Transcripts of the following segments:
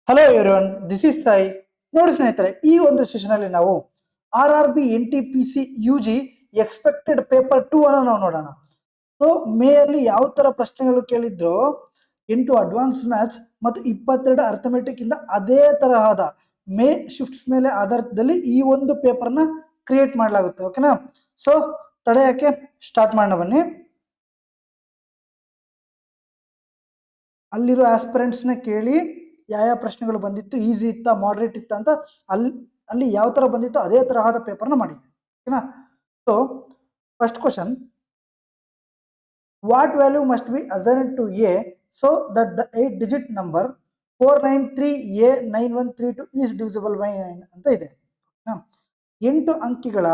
Hello everyone, this is Sai. ನೋಡಿ ಸ್ನೇಹಿತರೆ, ಈ ಒಂದು ಸೆಷನ್ ಅಲ್ಲಿ ನಾವು RRB NTPC UG expected paper 2 ಅನ್ನು ನಾವು ನೋಡೋಣ. ಸೊ ಮೇ ಅಲ್ಲಿ ಯಾವ ತರ ಪ್ರಶ್ನೆಗಳು ಕೇಳಿದ್ರು, 8 ಅಡ್ವಾನ್ಸ್ ಮ್ಯಾಥ್ಸ್ ಮತ್ತು 22 ಅರ್ಥಮೆಟಿಕ್ ಇಂದ ಅದೇ ತರಹದ ಮೇ ಶಿಫ್ಟ್ಸ್ ಮೇಲೆ ಆಧಾರದಲ್ಲಿ ಈ ಒಂದು ಪೇಪರ್ನ ಕ್ರಿಯೇಟ್ ಮಾಡಲಾಗುತ್ತೆ. ಓಕೆನಾ? ಸೊ ತಡೆಯಕ್ಕೆ ಸ್ಟಾರ್ಟ್ ಮಾಡೋಣ ಬನ್ನಿ. ಅಲ್ಲಿರೋ ಆಸ್ಪಿರೆಂಟ್ಸ್ನ ಕೇಳಿ ಯಾವ ಪ್ರಶ್ನೆಗಳು ಬಂದಿತ್ತು, ಈಸಿ ಇತ್ತ, ಮಾಡ್ರೇಟ್ ಇತ್ತ ಅಂತ ಅಲ್ಲಿ ಯಾವ ತರ ಬಂದಿತ್ತು ಅದೇ ತರಹದ ಪೇಪರ್ನ ಮಾಡಿದ್ದೆ. ಓಕೆನಾ? So first question, what value must be assigned to A so that the 8-digit number 493A9132 is divisible by 9 ಅಂತ ಇದೆ. 8 ಅಂಕಿಗಳ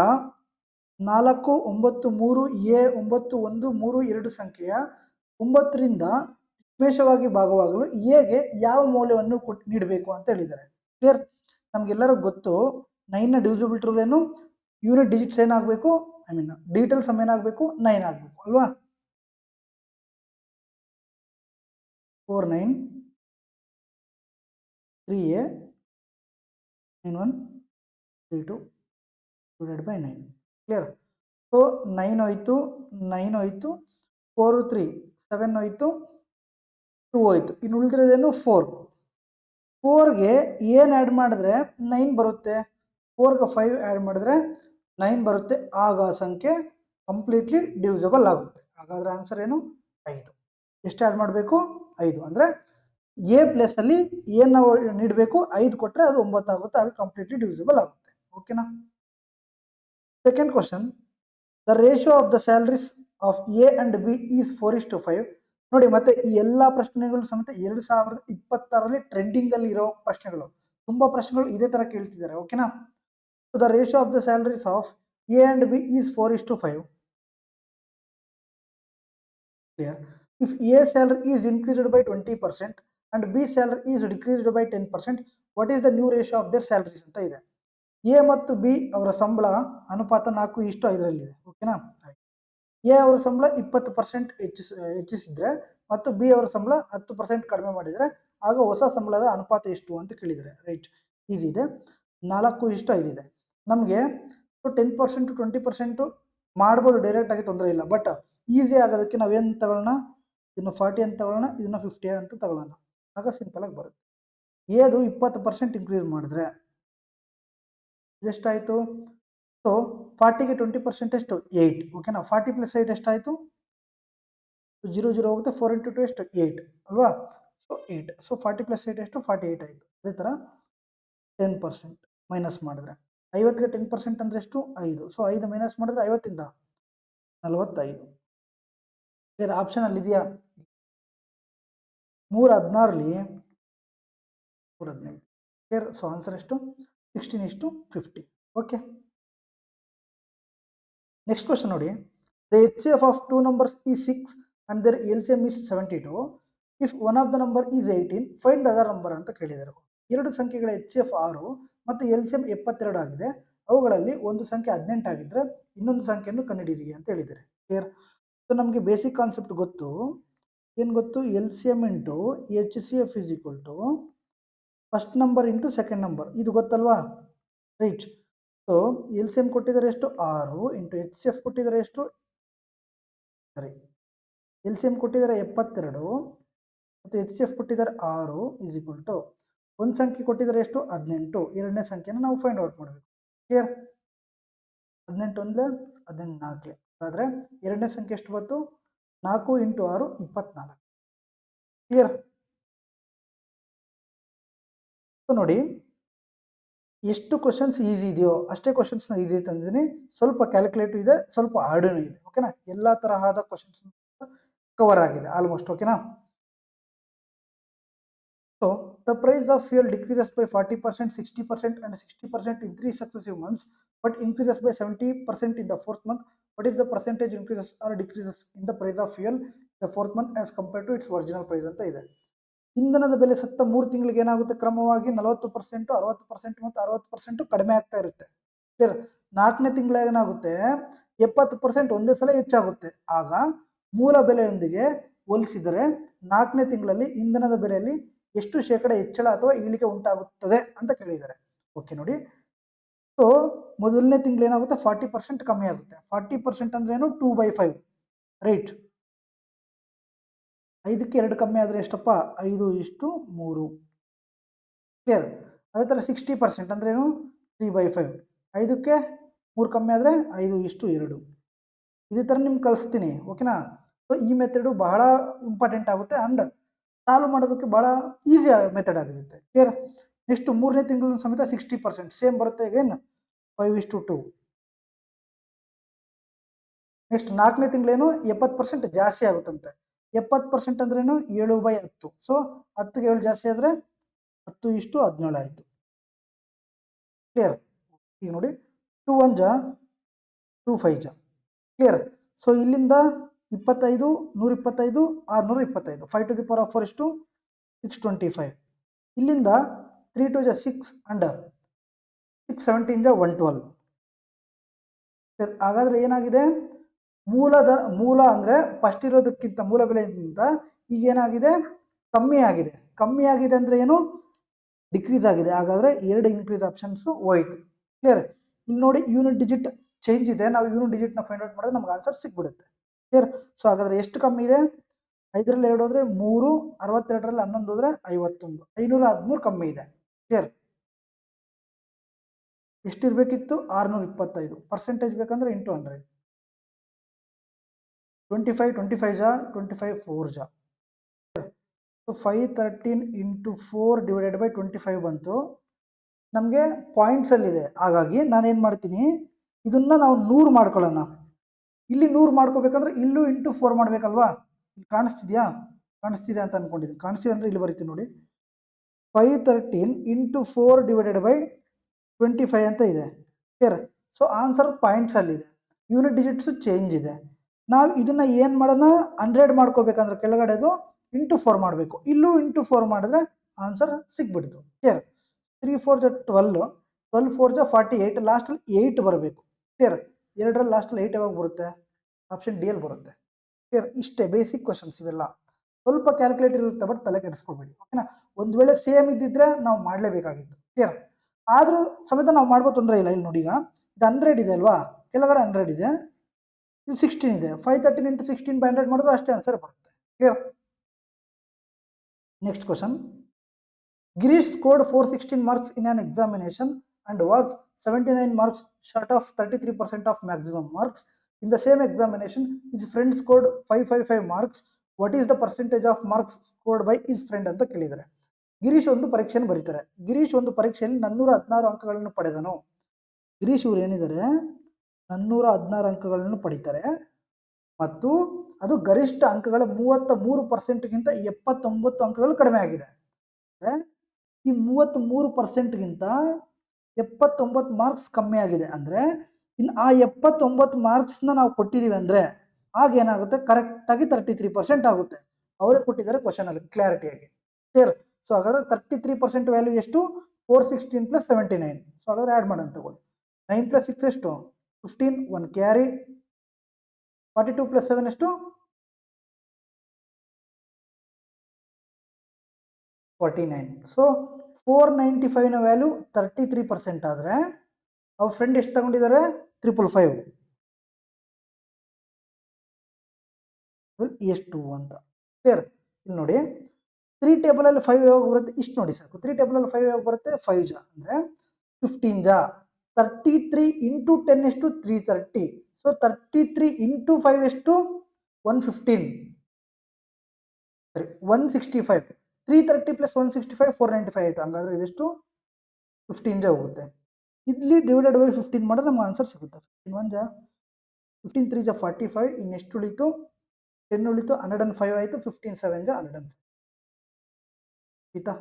493A9132 ಸಂಖ್ಯೆಯ 9 ರಿಂದ ನಿಮೇಷವಾಗಿ ಭಾಗವಾಗಲು ಎಗೆ ಯಾವ ಮೌಲ್ಯವನ್ನು ನೀಡಬೇಕು ಅಂತ ಹೇಳಿದ್ದಾರೆ. ಕ್ಲಿಯರ್? ನಮ್ಗೆಲ್ಲರೂ ಗೊತ್ತು 9ನ ಡಿವಿಸಿಬಲ್ ರೂಲ್ ಏನು, ಯೂನಿಟ್ ಡಿಜಿಟ್ಸ್ ಏನಾಗಬೇಕು, ಐ ಮೀನ್ ಡಿಜಿಟಲ್ ಸಮ್ ಏನಾಗಬೇಕು, 9 ಆಗಬೇಕು ಅಲ್ವಾ? 493A9132 divided by 9. Clear? So 9 ಹೋಯ್ತು, 9 ಹೋಯ್ತು, 4 3 7 ಹೋಯ್ತು, 2 ಹೋಯ್ತು, ಇನ್ನು ಉಳಿದಿರೋದೇನು 4. 4ಗೆ ಏನು ಆ್ಯಡ್ ಮಾಡಿದ್ರೆ 9 ಬರುತ್ತೆ, 4ಗೆ 5 ಆ್ಯಡ್ ಮಾಡಿದ್ರೆ 9 ಬರುತ್ತೆ. ಆಗ ಸಂಖ್ಯೆ ಕಂಪ್ಲೀಟ್ಲಿ ಡಿವಿಸಿಬಲ್ ಆಗುತ್ತೆ. ಹಾಗಾದ್ರೆ ಆನ್ಸರ್ ಏನು? 5. ಎಷ್ಟು ಆ್ಯಡ್ ಮಾಡಬೇಕು? 5. ಅಂದರೆ ಎ ಪ್ಲೇಸಲ್ಲಿ ಏನು ನಾವು ನೀಡಬೇಕು, 5 ಕೊಟ್ಟರೆ ಅದು 9 ಆಗುತ್ತೆ. ಅದು ಕಂಪ್ಲೀಟ್ಲಿ ಡಿವಿಸಿಬಲ್ ಆಗುತ್ತೆ. ಓಕೆನಾ? Second question, the ratio of the salaries of A and B is 4:5. ನೋಡಿ, ಮತ್ತೆ ಈ ಎಲ್ಲ ಪ್ರಶ್ನೆಗಳು ಸಮೇತ 2026ರಲ್ಲಿ ಟ್ರೆಂಡಿಂಗ್ ಅಲ್ಲಿ ಇರೋ ಪ್ರಶ್ನೆಗಳು. ತುಂಬಾ ಪ್ರಶ್ನೆಗಳು ಇದೇ ತರ ಕೇಳ್ತಿದ್ದಾರೆ. ಓಕೆನಾ? So the ratio of the salaries of A and B is 4:5. Clear? If A salary is increased by 20% and B salary is decreased by 10%, what is the new ratio of their salaries ಅಂತ ಇದೆ. A ಮತ್ತು B ಅವರ ಸಂಬಳ ಅನುಪಾತ 4:5 ಓಕೆನಾ? A ಅವರ ಸಂಬಳ 20% ಹೆಚ್ಚಿಸಿದ್ರೆ ಮತ್ತು ಬಿ ಅವರ ಸಂಬಳ 10% ಕಡಿಮೆ ಮಾಡಿದ್ರೆ ಆಗ ಹೊಸ ಸಂಬಳದ ಅನುಪಾತ ಎಷ್ಟು ಅಂತ ಕೇಳಿದರೆ. ರೈಟ್, ಇದಿದೆ 4:5 ಇದೆ. ನಮಗೆ 10% 20% ಮಾಡ್ಬೋದು, ಡೈರೆಕ್ಟ್ ಆಗಿ ತೊಂದರೆ ಇಲ್ಲ. ಬಟ್ ಈಸಿ ಆಗೋದಕ್ಕೆ ನಾವೇನು ತಗೊಳ್ಳೋಣ, ಇದನ್ನು 40 ಅಂತ ತಗೊಳ್ಳೋಣ, ಇದನ್ನು 50 ಅಂತ ತಗೊಳ್ಳೋಣ. ಆಗ ಸಿಂಪಲ್ ಆಗಿ ಬರುತ್ತೆ. ಎದು 20% ಇನ್ಕ್ರೀಸ್ ಮಾಡಿದ್ರೆ ಎಷ್ಟಾಯಿತು? ಸೊ 40ಗೆ 20% ಎಷ್ಟು? 8. ಓಕೆನಾ? 40 + 8 ಎಷ್ಟಾಯಿತು? 0 0 ಹೋಗುತ್ತೆ. 4 × 2 ಎಷ್ಟು? 8 ಅಲ್ವಾ? ಸೊ 8. ಸೊ 40 + 8 ಎಷ್ಟು? 48 ಆಯಿತು. ಅದೇ ಥರ 10% ಮೈನಸ್ ಮಾಡಿದ್ರೆ 50ಗೆ 10% ಅಂದರೆ ಎಷ್ಟು? 5. ಸೊ 5 ಮೈನಸ್ ಮಾಡಿದ್ರೆ 50ಇಂದ 45. ಬೇರೆ ಆಪ್ಷನ್ ಅಲ್ಲಿ ಇದೆಯಾ? 316ರಲ್ಲಿ 315. ಕ್ಲಿಯರ್? ಸೊ ಆನ್ಸರ್ ಎಷ್ಟು? 16:50. ಓಕೆ. ನೆಕ್ಸ್ಟ್ ಕ್ವಶನ್ ನೋಡಿ, the HCF of 2 numbers is 6 and their LCM is 72. If one of the number is 18, find the other number ಅಂತ ಕೇಳಿದರು. ಎರಡು ಸಂಖ್ಯೆಗಳ HCF 6 ಮತ್ತು LCM 72 ಆಗಿದೆ. ಅವುಗಳಲ್ಲಿ ಒಂದು ಸಂಖ್ಯೆ 18 ಆಗಿದ್ರೆ ಇನ್ನೊಂದು ಸಂಖ್ಯೆಯನ್ನು ಕಂಡುಹಿಡಿಯಿರಿ ಅಂತ ಹೇಳಿದ್ದಾರೆ. ಕ್ಲಿಯರ್? ಸೊ ನಮಗೆ ಬೇಸಿಕ್ ಕಾನ್ಸೆಪ್ಟ್ ಗೊತ್ತು. ಏನು ಗೊತ್ತು? LCM into HCF is equal to first number into second number. ಇದು ಗೊತ್ತಲ್ವಾ? ರೈಟ್. ಸೊ LCM ಕೊಟ್ಟಿದ್ದಾರೆ ಎಷ್ಟು? 6 ಇಂಟು HCF ಕೊಟ್ಟಿದ್ದಾರೆ ಎಷ್ಟು? ಸರಿ, LCM ಕೊಟ್ಟಿದ್ದಾರೆ 72 ಮತ್ತು HCF ಕೊಟ್ಟಿದ್ದಾರೆ 6 ಇಸ್ ಈಕ್ವಲ್ ಟು ಒಂದು ಸಂಖ್ಯೆ ಕೊಟ್ಟಿದ್ದಾರೆ ಎಷ್ಟು? 18. ಎರಡನೇ ಸಂಖ್ಯೆನ ನಾವು ಫೈಂಡ್ ಔಟ್ ಮಾಡಬೇಕು. ಕ್ಲಿಯರ್? 18 1 18 4. ಹಾಗಾದ್ರೆ ಎರಡನೇ ಸಂಖ್ಯೆ ಎಷ್ಟು ಬಂತು? 4 × 6 24. ಕ್ಲಿಯರ್? ಸೊ ನೋಡಿ, ಎಷ್ಟು ಕ್ವಶನ್ಸ್ ಈಸಿ ಇದೆಯೋ ಅಷ್ಟೇ ಕ್ವಶನ್ಸ್ನ ಈಸಿ ತಂದಿದ್ದೀನಿ. ಸ್ವಲ್ಪ ಕ್ಯಾಲ್ಕುಲೇಟಿವ್ ಇದೆ, ಸ್ವಲ್ಪ ಹಾರ್ಡೂ ಇದೆ. ಓಕೆನಾ? ಎಲ್ಲ ತರಹದ ಕ್ವಶನ್ಸ್ ಕವರ್ ಆಗಿದೆ ಆಲ್ಮೋಸ್ಟ್. ಓಕೆನಾ? So the price of fuel decreases by 40%, 60% and 60% in 3 successive months, but increases by 70% in the 4th month. What is the percentage increases or decreases in the price of fuel the 4th month as compared to its original price ಅಂತ ಇದೆ. ಇಂಧನದ ಬೆಲೆ ಸತ್ತ 3 ತಿಂಗಳಿಗೆ ಏನಾಗುತ್ತೆ? ಕ್ರಮವಾಗಿ 40%, 60% ಮತ್ತು 60% ಕಡಿಮೆ ಆಗ್ತಾ ಇರುತ್ತೆ. ಕ್ಲಿಯರ್? 4ನೇ ತಿಂಗಳ ಏನಾಗುತ್ತೆ? 70% ಒಂದೇ ಸಲ ಹೆಚ್ಚಾಗುತ್ತೆ. ಆಗ ಮೂಲ ಬೆಲೆಯೊಂದಿಗೆ ಹೋಲಿಸಿದರೆ 4ನೇ ತಿಂಗಳಲ್ಲಿ ಇಂಧನದ ಬೆಲೆಯಲ್ಲಿ ಎಷ್ಟು ಶೇಕಡ ಹೆಚ್ಚಳ ಅಥವಾ ಇಳಿಕೆ ಉಂಟಾಗುತ್ತದೆ ಅಂತ ಕೇಳಿದ್ದಾರೆ. ಓಕೆ ನೋಡಿ. ಸೊ ಮೊದಲನೇ ತಿಂಗಳು ಏನಾಗುತ್ತೆ 40% ಕಮ್ಮಿ ಆಗುತ್ತೆ. 40% ಅಂದ್ರೆ ಏನು 2/5 ರೈಟ್. 5ಕ್ಕೆ 2 ಕಮ್ಮಿ ಆದರೆ ಎಷ್ಟಪ್ಪ 5:3 ಕ್ಲಿಯರ್. ಅದೇ ಥರ 60% ಅಂದ್ರೆ ಏನು 3/5. 5ಕ್ಕೆ 3 ಕಮ್ಮಿ ಆದರೆ 5:2. ಇದೇ ಥರ ನಿಮ್ಗೆ ಕಲಿಸ್ತೀನಿ ಓಕೆನಾ. ಸೊ ಈ ಮೆಥಡು ಬಹಳ ಇಂಪಾರ್ಟೆಂಟ್ ಆಗುತ್ತೆ ಆ್ಯಂಡ್ ಸಾಲ್ವ್ ಮಾಡೋದಕ್ಕೆ ಭಾಳ ಈಸಿ ಮೆಥಡ್ ಆಗಿರುತ್ತೆ ಕ್ಲಿಯರ್. ನೆಕ್ಸ್ಟ್ 3ನೇ ತಿಂಗಳು ಸಮೇತ 60% ಸೇಮ್ ಬರುತ್ತೆ ಅಗೇನ್ 5:2. ನೆಕ್ಸ್ಟ್ 4ನೇ ತಿಂಗಳೇನು 70% ಜಾಸ್ತಿ ಆಗುತ್ತಂತೆ. 70% ಅಂದ್ರೇನು 7/10. ಸೊ 10ಗೆ 7 ಜಾಸ್ತಿ ಆದರೆ 10:17 ಆಯಿತು ಕ್ಲಿಯರ್. ಈಗ ನೋಡಿ 2 1 ಜಾ 2 5 ಜಾ ಕ್ಲಿಯರ್. ಸೊ ಇಲ್ಲಿಂದ 25 125 625 5 to the power of 4 ಎಷ್ಟು 625. ಇಲ್ಲಿಂದ 3 2 ಜಾ 6 ಅಂಡ್ 6 17 ಜಾ 112. ಹಾಗಾದರೆ ಏನಾಗಿದೆ ಮೂಲ ಅಂದರೆ ಫಸ್ಟ್ ಇರೋದಕ್ಕಿಂತ ಮೂಲ ಬೆಲೆಗಿಂತ ಈಗ ಏನಾಗಿದೆ ಕಮ್ಮಿ ಆಗಿದೆ. ಕಮ್ಮಿ ಆಗಿದೆ ಅಂದರೆ ಏನು ಡಿಕ್ರೀಸ್ ಆಗಿದೆ. ಹಾಗಾದರೆ 2 ಇನ್ಕ್ರೀಸ್ ಆಪ್ಷನ್ಸು ಹೋಯ್ತು ಕ್ಲಿಯರ್. ಇಲ್ಲಿ ನೋಡಿ ಯೂನಿಟ್ ಡಿಜಿಟ್ ಚೇಂಜ್ ಇದೆ. ನಾವು ಯೂನಿಟ್ ಡಿಜಿಟ್ನ ಫೈಂಡ್ ಔಟ್ ಮಾಡಿದ್ರೆ ನಮ್ಗೆ ಆನ್ಸರ್ ಸಿಕ್ಬಿಡುತ್ತೆ ಕ್ಲಿಯರ್. ಸೊ ಹಾಗಾದರೆ ಎಷ್ಟು ಕಮ್ಮಿ ಇದೆ 5ರಲ್ಲಿ 2 ಹೋದರೆ 3, 62ರಲ್ಲಿ 11 ಹೋದರೆ 51, 513 ಕಮ್ಮಿ ಇದೆ ಕ್ಲಿಯರ್. ಎಷ್ಟಿರಬೇಕಿತ್ತು 625. ಪರ್ಸೆಂಟೇಜ್ ಬೇಕಂದ್ರೆ ಇಂಟು 100. 25 25 ಜಾ 25 4 ಜಾ. ಸೊ 513 ಇಂಟು 4 ಡಿವೈಡೆಡ್ ಬೈ 25 ಬಂತು. ನಮಗೆ ಪಾಯಿಂಟ್ಸಲ್ಲಿದೆ. ಹಾಗಾಗಿ ನಾನೇನು ಮಾಡ್ತೀನಿ ಇದನ್ನು ನಾವು 100 ಮಾಡ್ಕೊಳ್ಳೋಣ. ಇಲ್ಲಿ 100 ಮಾಡ್ಕೋಬೇಕಂದ್ರೆ ಇಲ್ಲೂ ಇಂಟು 4 ಮಾಡಬೇಕಲ್ವಾ. ಇಲ್ಲಿ ಕಾಣಿಸ್ತಿದೆಯಾ ಕಾಣಿಸ್ತಿದೆ ಅಂತ ಅಂದ್ಕೊಂಡಿದ್ದೀನಿ. ಕಾಣಿಸ್ತಿದೆ ಅಂದರೆ ಇಲ್ಲಿ ಬರೀತೀನಿ ನೋಡಿ 513 ಇಂಟು 4 ಡಿವೈಡೆಡ್ ಬೈ 25 ಅಂತ ಇದೆ ಕ್ಲಿಯರ್. ಸೊ ಆನ್ಸರ್ ಪಾಯಿಂಟ್ಸಲ್ಲಿದೆ. ಯೂನಿಟ್ ಡಿಜಿಟ್ಸು ಚೇಂಜ್ ಇದೆ. ನಾವು ಇದನ್ನು ಏನು ಮಾಡೋಣ 100 ಮಾಡ್ಕೋಬೇಕಂದ್ರೆ ಕೆಳಗಡೆದು ಇಂಟು 4 ಮಾಡಬೇಕು. ಇಲ್ಲೂ ಇಂಟು 4 ಮಾಡಿದ್ರೆ ಆನ್ಸರ್ ಸಿಕ್ಬಿಡ್ತು ಕ್ಲಿಯರ್. 3 4 ಜಾ 12, 12 4 ಜಾ 48, ಲಾಸ್ಟಲ್ಲಿ 8 ಬರಬೇಕು ಕ್ಲಿಯರ್. 2ರಲ್ಲಿ ಲಾಸ್ಟಲ್ಲಿ 8 ಯಾವಾಗ ಬರುತ್ತೆ ಆಪ್ಷನ್ ಡಿ ಅಲ್ಲಿ ಬರುತ್ತೆ ಕ್ಲಿಯರ್. ಇಷ್ಟೇ ಬೇಸಿಕ್ ಕ್ವಶನ್ಸ್ ಇವೆಲ್ಲ. ಸ್ವಲ್ಪ ಕ್ಯಾಲ್ಕುಲೇಟರ್ ಇರುತ್ತೆ ಬಟ್ ತಲೆ ಕೆಡಿಸ್ಕೊಬೇಡಿ ಓಕೆನಾ. ಒಂದು ವೇಳೆ ಸೇಮ್ ಇದ್ದಿದ್ರೆ ನಾವು ಮಾಡಲೇಬೇಕಾಗಿತ್ತು ಕ್ಲಿಯರ್. ಆದರೂ ಸಮೇತ ನಾವು ಮಾಡ್ಬೋದು, ತೊಂದರೆ ಇಲ್ಲ. ಇಲ್ಲಿ ನೋಡಿ ಈಗ ಇದು 100 ಇದೆ ಅಲ್ವಾ, ಕೆಳಗಡೆ 100 ಇದೆ, ಇದು 16 ಇದೆ. 513 ಇಂಟು 16 by 100 ಮಾಡಿದ್ರೆ ಅಷ್ಟೇ ಆನ್ಸರ್ ಬರುತ್ತೆ clear. Next question. Girish scored 416 marks in an examination and was 79 marks short of 33% of maximum marks. In the same examination, his friend scored 555 marks. What is the percentage of marks scored by his friend ಅಂತ ಕೇಳಿದ್ದಾರೆ. ಗಿರೀಶ್ ಒಂದು ಪರೀಕ್ಷೆಯನ್ನು ಬರೀತಾರೆ. ಗಿರೀಶ್ ಒಂದು ಪರೀಕ್ಷೆಯಲ್ಲಿ 416 ಅಂಕಗಳನ್ನು ಪಡೆದನು. ಗಿರೀಶ್ ಇವರು ಏನಿದ್ದಾರೆ 416 ಅಂಕಗಳನ್ನು ಪಡಿತಾರೆ ಮತ್ತು ಅದು ಗರಿಷ್ಠ ಅಂಕಗಳ 33%ಗಿಂತ 79 ಅಂಕಗಳು ಕಡಿಮೆ ಆಗಿದೆ. ಈ 33%ಗಿಂತ 79 ಮಾರ್ಕ್ಸ್ ಕಮ್ಮಿ ಆಗಿದೆ ಅಂದರೆ ಇನ್ನು ಆ 79 ಮಾರ್ಕ್ಸ್ನ ನಾವು ಕೊಟ್ಟಿದ್ದೀವಿ ಅಂದರೆ ಆಗ ಏನಾಗುತ್ತೆ ಕರೆಕ್ಟಾಗಿ 33% ಆಗುತ್ತೆ. ಅವರೇ ಕೊಟ್ಟಿದ್ದಾರೆ ಕ್ವಶನಲ್ಲಿ ಕ್ಲಾರಿಟಿಯಾಗಿ ಕ್ಲಿಯರ್. ಸೊ ಹಾಗಾದರೆ 33% ವ್ಯಾಲ್ಯೂ ಎಷ್ಟು 416 ಪ್ಲಸ್ 79. ಸೊ ಹಾಗಾದರೆ ಆ್ಯಡ್ ಮಾಡೋಣ ತಗೊಳ್ಳಿ. 9 ಪ್ಲಸ್ 6 ಎಷ್ಟು 15, 1 ಕ್ಯಾರಿ. 42 ಪ್ಲಸ್ 7 ಎಷ್ಟು 49. ಸೊ 495ನ ವ್ಯಾಲ್ಯೂ 33% ಆದರೆ ಅವ್ರ ಫ್ರೆಂಡ್ ಎಷ್ಟು ತಗೊಂಡಿದ್ದಾರೆ 555 ಎಷ್ಟು ಅಂತ ಕ್ಲಿಯರ್. ಇಲ್ಲಿ ನೋಡಿ 3 ಟೇಬಲಲ್ಲಿ 5 ಯಾವಾಗ ಬರುತ್ತೆ ಇಷ್ಟು ನೋಡಿ ಸಾಕು. 3 ಟೇಬಲಲ್ಲಿ 5 ಯಾವಾಗ ಬರುತ್ತೆ 5 ಜಾ ಅಂದರೆ 15 ಜಾ. 33 ಇಂಟು 10 ಎಷ್ಟು 330. ಸೊ 33 ಇಂಟು 5 ಎಷ್ಟು 115 ಸರಿ 165. 330 ಪ್ಲಸ್ 165 495 ಆಯಿತು. ಹಂಗಾದ್ರೆ ಇದೆಷ್ಟು 15 ಜಾ ಹೋಗುತ್ತೆ. ಇಲ್ಲಿ ಡಿವೈಡೆಡ್ ಬೈ 15 ಮಾಡಿದ್ರೆ ನಮ್ಗೆ ಆನ್ಸರ್ ಸಿಗುತ್ತೆ. 15 1 ಜಾ 15 3 ಜಾ 45. ಇನ್ನೆಷ್ಟು ಉಳಿತು 10 ಉಳಿತು 105 ಆಯಿತು. 15 7 ಜಾ 105 ಆಯಿತಾ.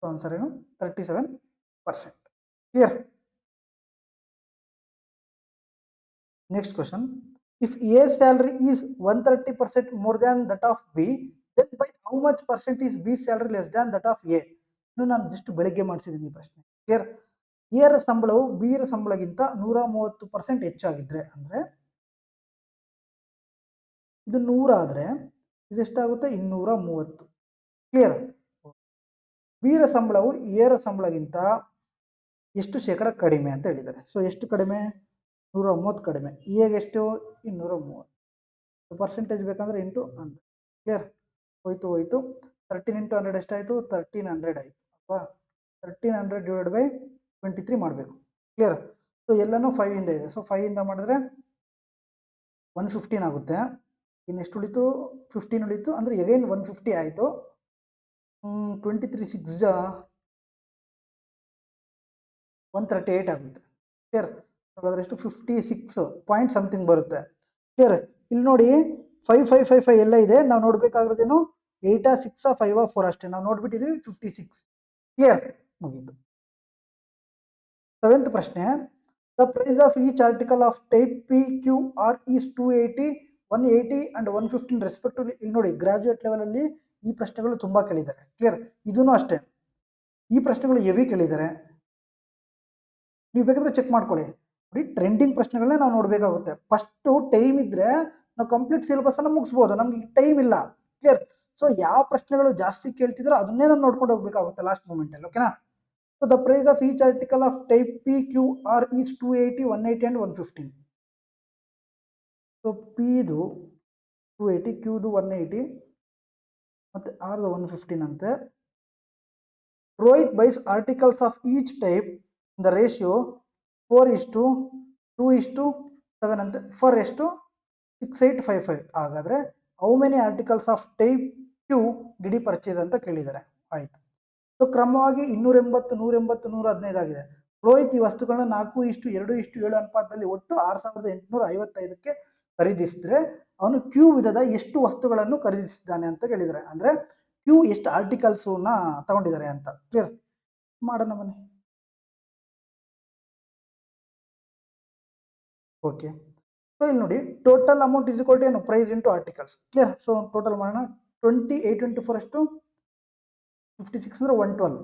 ಆನ್ಸರ್ ಏನು 37% clear. Next question. If A salary is 130% more than that of B, then by how much percent is B salary less than that of A. ಇನ್ನು ನಾನು ಜಸ್ಟ್ ಬೆಳಗ್ಗೆ ಮಾಡಿಸಿದ್ದೀನಿ ಈ ಪ್ರಶ್ನೆ ಕ್ಲಿಯರ್. ಎರ ಸಂಬಳವು ಬಿ ರ ಸಂಬಳಗಿಂತ 130% ಹೆಚ್ಚಾಗಿದ್ರೆ ಅಂದರೆ ಇದು 100 ಆದರೆ ಇದೆಷ್ಟಾಗುತ್ತೆ 230. ಕ್ಲಿಯರ್. ಬೀರ ಸಂಬಳವು ಏರ ಸಂಬಳಗಿಂತ ಎಷ್ಟು ಶೇಕಡ ಕಡಿಮೆ ಅಂತ ಹೇಳಿದ್ದಾರೆ. ಸೊ ಎಷ್ಟು ಕಡಿಮೆ? 130 ಕಡಿಮೆ. ಎಗೆ ಎಷ್ಟು? 230. ಪರ್ಸೆಂಟೇಜ್ ಬೇಕಂದ್ರೆ ಇಂಟು 100. ಕ್ಲಿಯರ್. ಹೋಯ್ತು 13 ಇಂಟು 100 ಎಷ್ಟಾಯಿತು? 1300 ಆಯಿತು ಅಲ್ವಾ? 1300 ಡಿವೈಡ್ ಬೈ 23 ಮಾಡಬೇಕು. ಕ್ಲಿಯರ್. ಸೊ ಎಲ್ಲನೂ 5 ಇಂದ ಇದೆ. ಸೊ 5 ಇಂದ ಮಾಡಿದ್ರೆ 115 ಆಗುತ್ತೆ. ಇನ್ನೆಷ್ಟು ಉಳಿತು? 15 ಉಳಿತು. ಅಂದರೆ ಎಗೈನ್ 150 ಆಯಿತು. 23 6 ಜಾ 138 ಆಗುತ್ತೆ. ಕ್ಲಿಯರ್. ಹಾಗಾದ್ರೆ ಎಷ್ಟು? 56 ಪಾಯಿಂಟ್ ಸಮಥಿಂಗ್ ಬರುತ್ತೆ. ಕ್ಲಿಯರ್. ಇಲ್ಲಿ ನೋಡಿ 5555 ಎಲ್ಲ ಇದೆ. ನಾವು ನೋಡ್ಬೇಕಾಗಿರೋದೇನು? 8 6 5 4 ಅಷ್ಟೇ. ನಾವು ನೋಡ್ಬಿಟ್ಟಿದ್ದೀವಿ 56. ಕ್ಲಿಯರ್. ಮುಗೀತು. 7th ಪ್ರಶ್ನೆ. The price of each article of type P Q R is 280, 180 and 115 respectively. ಇಲ್ಲಿ ನೋಡಿ ಗ್ರಾಜುಯೇಟ್ ಲೆವೆಲ್ ಅಲ್ಲಿ ಈ ಪ್ರಶ್ನೆಗಳು ತುಂಬಾ ಕೇಳಿದ್ದಾರೆ. ಕ್ಲಿಯರ್. ಇದೂ ಅಷ್ಟೇ, ಈ ಪ್ರಶ್ನೆಗಳು ಹೆವಿ ಕೇಳಿದ್ದಾರೆ. ನೀವು ಬೇಕಾದ್ರೆ ಚೆಕ್ ಮಾಡ್ಕೊಳ್ಳಿ. ನೋಡಿ ಟ್ರೆಂಡಿಂಗ್ ಪ್ರಶ್ನೆಗಳನ್ನ ನಾವು ನೋಡಬೇಕಾಗುತ್ತೆ. ಫಸ್ಟ್ ಟೈಮ್ ಇದ್ರೆ ನಾವು ಕಂಪ್ಲೀಟ್ ಸಿಲೆಬಸ್ ಅನ್ನ ಮುಗಿಸ್ಬೋದು. ನಮ್ಗೆ ಟೈಮ್ ಇಲ್ಲ. ಕ್ಲಿಯರ್. ಸೊ ಯಾವ ಪ್ರಶ್ನೆಗಳು ಜಾಸ್ತಿ ಕೇಳ್ತಿದ್ರೋ ಅದನ್ನೇ ನಾವು ನೋಡ್ಕೊಂಡು ಹೋಗ್ಬೇಕಾಗುತ್ತೆ ಲಾಸ್ಟ್ ಮೂಮೆಂಟ್ ಅಲ್ಲಿ. ಓಕೆನಾ? So the price of each article of type P Q R is 280, 180 and 115. So ಪಿದು 280, ಕ್ಯೂದು 180 ಮತ್ತೆ ಆರ್ದು 115 ಅಂತೆ. Rohit buys articles of each type in the ratio 4:2:7 ಅಂತೆ. ಫಾರ್ ಎಷ್ಟು? 6855. ಹಾಗಾದ್ರೆ how many articles of type Q did he purchase ಅಂತ ಕೇಳಿದ್ದಾರೆ. ಆಯ್ತು. ಸೊ ಕ್ರಮವಾಗಿ 280, 180, 115 ಆಗಿದೆ. ರೋಹಿತ್ ಈ ವಸ್ತುಗಳನ್ನ 4:2:7 ಅನುಪಾತದಲ್ಲಿ ಒಟ್ಟು 6855ಕ್ಕೆ ಖರೀದಿಸಿದ್ರೆ ಅವನು ಕ್ಯೂ ವಿಧದ ಎಷ್ಟು ವಸ್ತುಗಳನ್ನು ಖರೀದಿಸಿದ್ದಾನೆ ಅಂತ ಕೇಳಿದ್ದಾರೆ. ಅಂದ್ರೆ ಕ್ಯೂ ಎಷ್ಟು ಆರ್ಟಿಕಲ್ಸ್ ತಗೊಂಡಿದ್ದಾರೆ ಅಂತ. ಕ್ಲಿಯರ್. ಮಾಡೋಣ ಬನ್ನಿ. ಓಕೆ. ಸೊ ಇಲ್ಲಿ ನೋಡಿ total amount is equal to ಏನು? Price into articles. Clear. So total ಮಾಡೋಣ. 28 into 4 ಎಷ್ಟು? 56 ಅಂದ್ರೆ 112.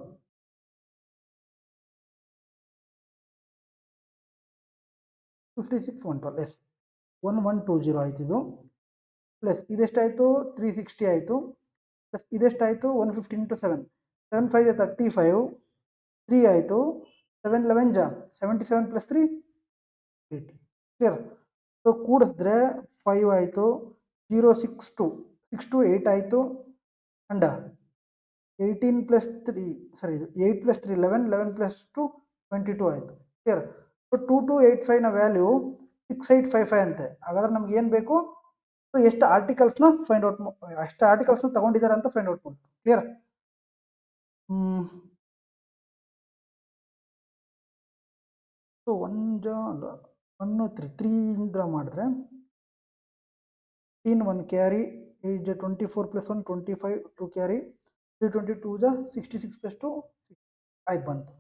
56 112 ಎಸ್ 1120 ಆಯ್ತು ಇದು. ಪ್ಲಸ್ ಇದೆಷ್ಟಾಯಿತು? 360 ಆಯಿತು. ಪ್ಲಸ್ ಇದೆಷ್ಟಾಯಿತು? 115 into 7. 7 5 35. 3 ಆಯಿತು. 7 11 ಜಾ 77 ಪ್ಲಸ್ 3 80. ಕ್ಲಿಯರ್. ಸೊ ಕೂಡಿಸಿದ್ರೆ 5 ಆಯಿತು. 0 6 2 6 2 8 ಆಯಿತು. ಅಂಡ 18 ಪ್ಲಸ್ 3 ಸರಿ ಇದು 8 ಪ್ಲಸ್ 3 11 11 ಪ್ಲಸ್ 2 22 ಆಯಿತು. ಕ್ಲಿಯರ್. ಸೊ 2285ನ ವ್ಯಾಲ್ಯೂ 6855 ಅಂತೆ. ಹಾಗಾದ್ರೆ ನಮ್ಗೆ ಏನು ಬೇಕು? ಸೊ ಎಷ್ಟು ಆರ್ಟಿಕಲ್ಸ್ನ ಫೈಂಡ್ ಔಟ್, ಎಷ್ಟು ಆರ್ಟಿಕಲ್ಸ್ನ ತಗೊಂಡಿದ್ದಾರೆ ಅಂತ ಫೈಂಡ್ ಔಟ್ ಮಾಡಿ. ಕ್ಲಿಯರ್. ಸೊ 3 ಇಂದ ಮಾಡಿದ್ರೆ 1 ಕ್ಯಾರಿ 8 24 ಪ್ಲಸ್ 1 25 2 ಕ್ಯಾರಿ 322 66 ಪ್ಲಸ್ 2 ಆಯ್ತು ಬಂತು.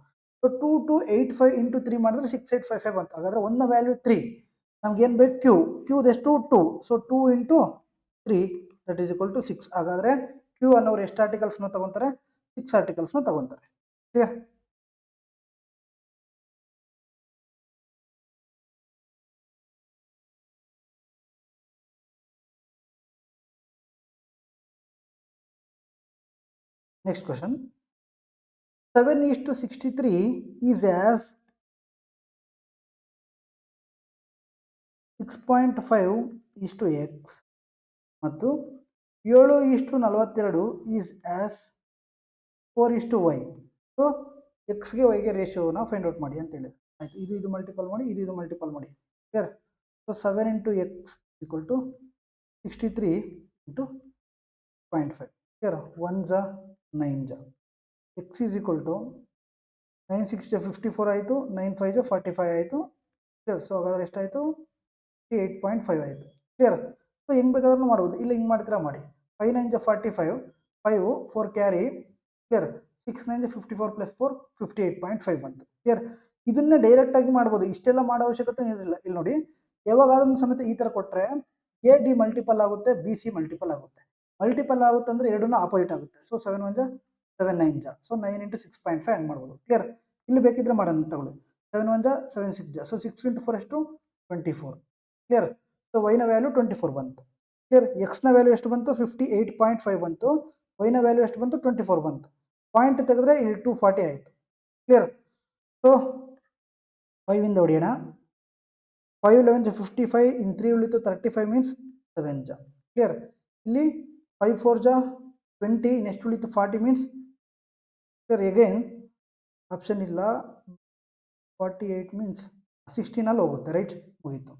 ಸೊ 2285 ಇಂಟು 3 ಮಾಡಿದ್ರೆ 6855 ಬಂತು. ಹಾಗಾದ್ರೆ ಒಂದನ ವ್ಯಾಲ್ಯೂ 3. ನಮ್ಗೆ ಏನು ಬೇಕು? ಕ್ಯೂದೆಷ್ಟು? 2. So 2 into 3 that is equal to 6. ಹಾಗಾದ್ರೆ ಕ್ಯೂ ಅನ್ನೋರು ಎಷ್ಟು ಆರ್ಟಿಕಲ್ಸ್ನ ತಗೊಂತಾರೆ? 6 ಆರ್ಟಿಕಲ್ಸ್ನ ತಗೊಂತಾರೆ. Clear. Next question. 7:63 is as 6.5:x ಮತ್ತು 7:42 is as 4:y. ಸೊ ಎಕ್ಸ್ಗೆ ವೈಗೆ ರೇಷಿಯೋನ ಫೈಂಡ್ ಔಟ್ ಮಾಡಿ ಅಂತ ಹೇಳಿದ್ರು. ಆಯ್ತು. ಇದು ಮಲ್ಟಿಪಲ್ ಮಾಡಿ, ಇದು ಮಲ್ಟಿಪಲ್ ಮಾಡಿ. Clear. So 7 into x equal to 63 into 0.5. Clear. 1 ಜಾ 9 ಜಾ x is equal to 9 6 54 ಆಯಿತು. 9 5 45 ಆಯಿತು. ಕ್ಲಿಯರ್. ಸೊ ಹಾಗಾದ್ರೆ ಎಷ್ಟಾಯಿತು? 8.5 ಆಯಿತು. ಕ್ಲಿಯರ್. ಸೊ ಹೆಂಗೆ ಬೇಕಾದ್ರೂ ಮಾಡ್ಬೋದು. ಇಲ್ಲ ಹಿಂಗೆ ಮಾಡ್ತೀರಾ ಮಾಡಿ. 5 9 45 5 4 ಕ್ಯಾರಿ. ಕ್ಲಿಯರ್. 6 9 54 ಪ್ಲಸ್ 4 58.5 ಬಂತು. ಕ್ಲಿಯರ್. ಇದನ್ನೇ ಡೈರೆಕ್ಟ್ ಆಗಿ ಮಾಡ್ಬೋದು. ಇಷ್ಟೆಲ್ಲ ಮಾಡೋ ಅವಶ್ಯಕತೆ ಇರಲಿಲ್ಲ. ಇಲ್ಲಿ ನೋಡಿ ಯಾವಾಗಾದ್ರೂ ಸಮೇತ ಈ ಥರ ಕೊಟ್ಟರೆ ಎ ಡಿ ಮಲ್ಟಿಪಲ್ ಆಗುತ್ತೆ, ಬಿ ಸಿ ಮಲ್ಟಿಪಲ್ ಆಗುತ್ತೆ. ಮಲ್ಟಿಪಲ್ ಆಗುತ್ತೆ ಅಂದರೆ ಎರಡನ್ನೂ ಆಪೋಸಿಟ್ ಆಗುತ್ತೆ. ಸೊ 7 1 7 9 ಜಾ ಸೊ 9 into 6.5 ಹಂಗೆ ಮಾಡ್ಬೋದು. ಕ್ಲಿಯರ್. ಇಲ್ಲಿ ಬೇಕಿದ್ರೆ ಮಾಡೋಣ ತಗೊಳ್ಳಿ. 7 1 7 6 ಜಾ ಸೊ 6 into 4 ಎಷ್ಟು? 24. ಕ್ಲಿಯರ್. ಸೊ ವೈನ ವ್ಯಾಲ್ಯೂ 24 ಬಂತು. ಕ್ಲಿಯರ್. ಎಕ್ಸ್ನ ವ್ಯಾಲ್ಯೂ ಎಷ್ಟು ಬಂತು? 58.5 ಬಂತು. ವೈನ ವ್ಯಾಲ್ಯೂ ಎಷ್ಟು ಬಂತು 24 ಬಂತು. ಪಾಯಿಂಟ್ ತೆಗೆದ್ರೆ ಇಲ್ಲಿ 240 ಆಯಿತು. ಕ್ಲಿಯರ್. ಸೊ 5 ಇಂದ ಹೊಡೆಯೋಣ. 5 11 55 ಇನ್ 3 ಉಳಿತು 35 ಮೀನ್ಸ್ 7 ಜಾ. ಕ್ಲಿಯರ್. ಇಲ್ಲಿ 5 4 ಜಾ 20 ನೆಕ್ಸ್ಟ್ ಉಳಿತು 40 ಮೀನ್ಸ್ ಕ್ಲಿಯರ್. ಅಗೇನ್ ಆಪ್ಷನ್ ಇಲ್ಲ 48 ಮೀನ್ಸ್ 16 ಅಲ್ಲಿ ಹೋಗುತ್ತೆ ರೈಟ್. ಮುಗೀತು.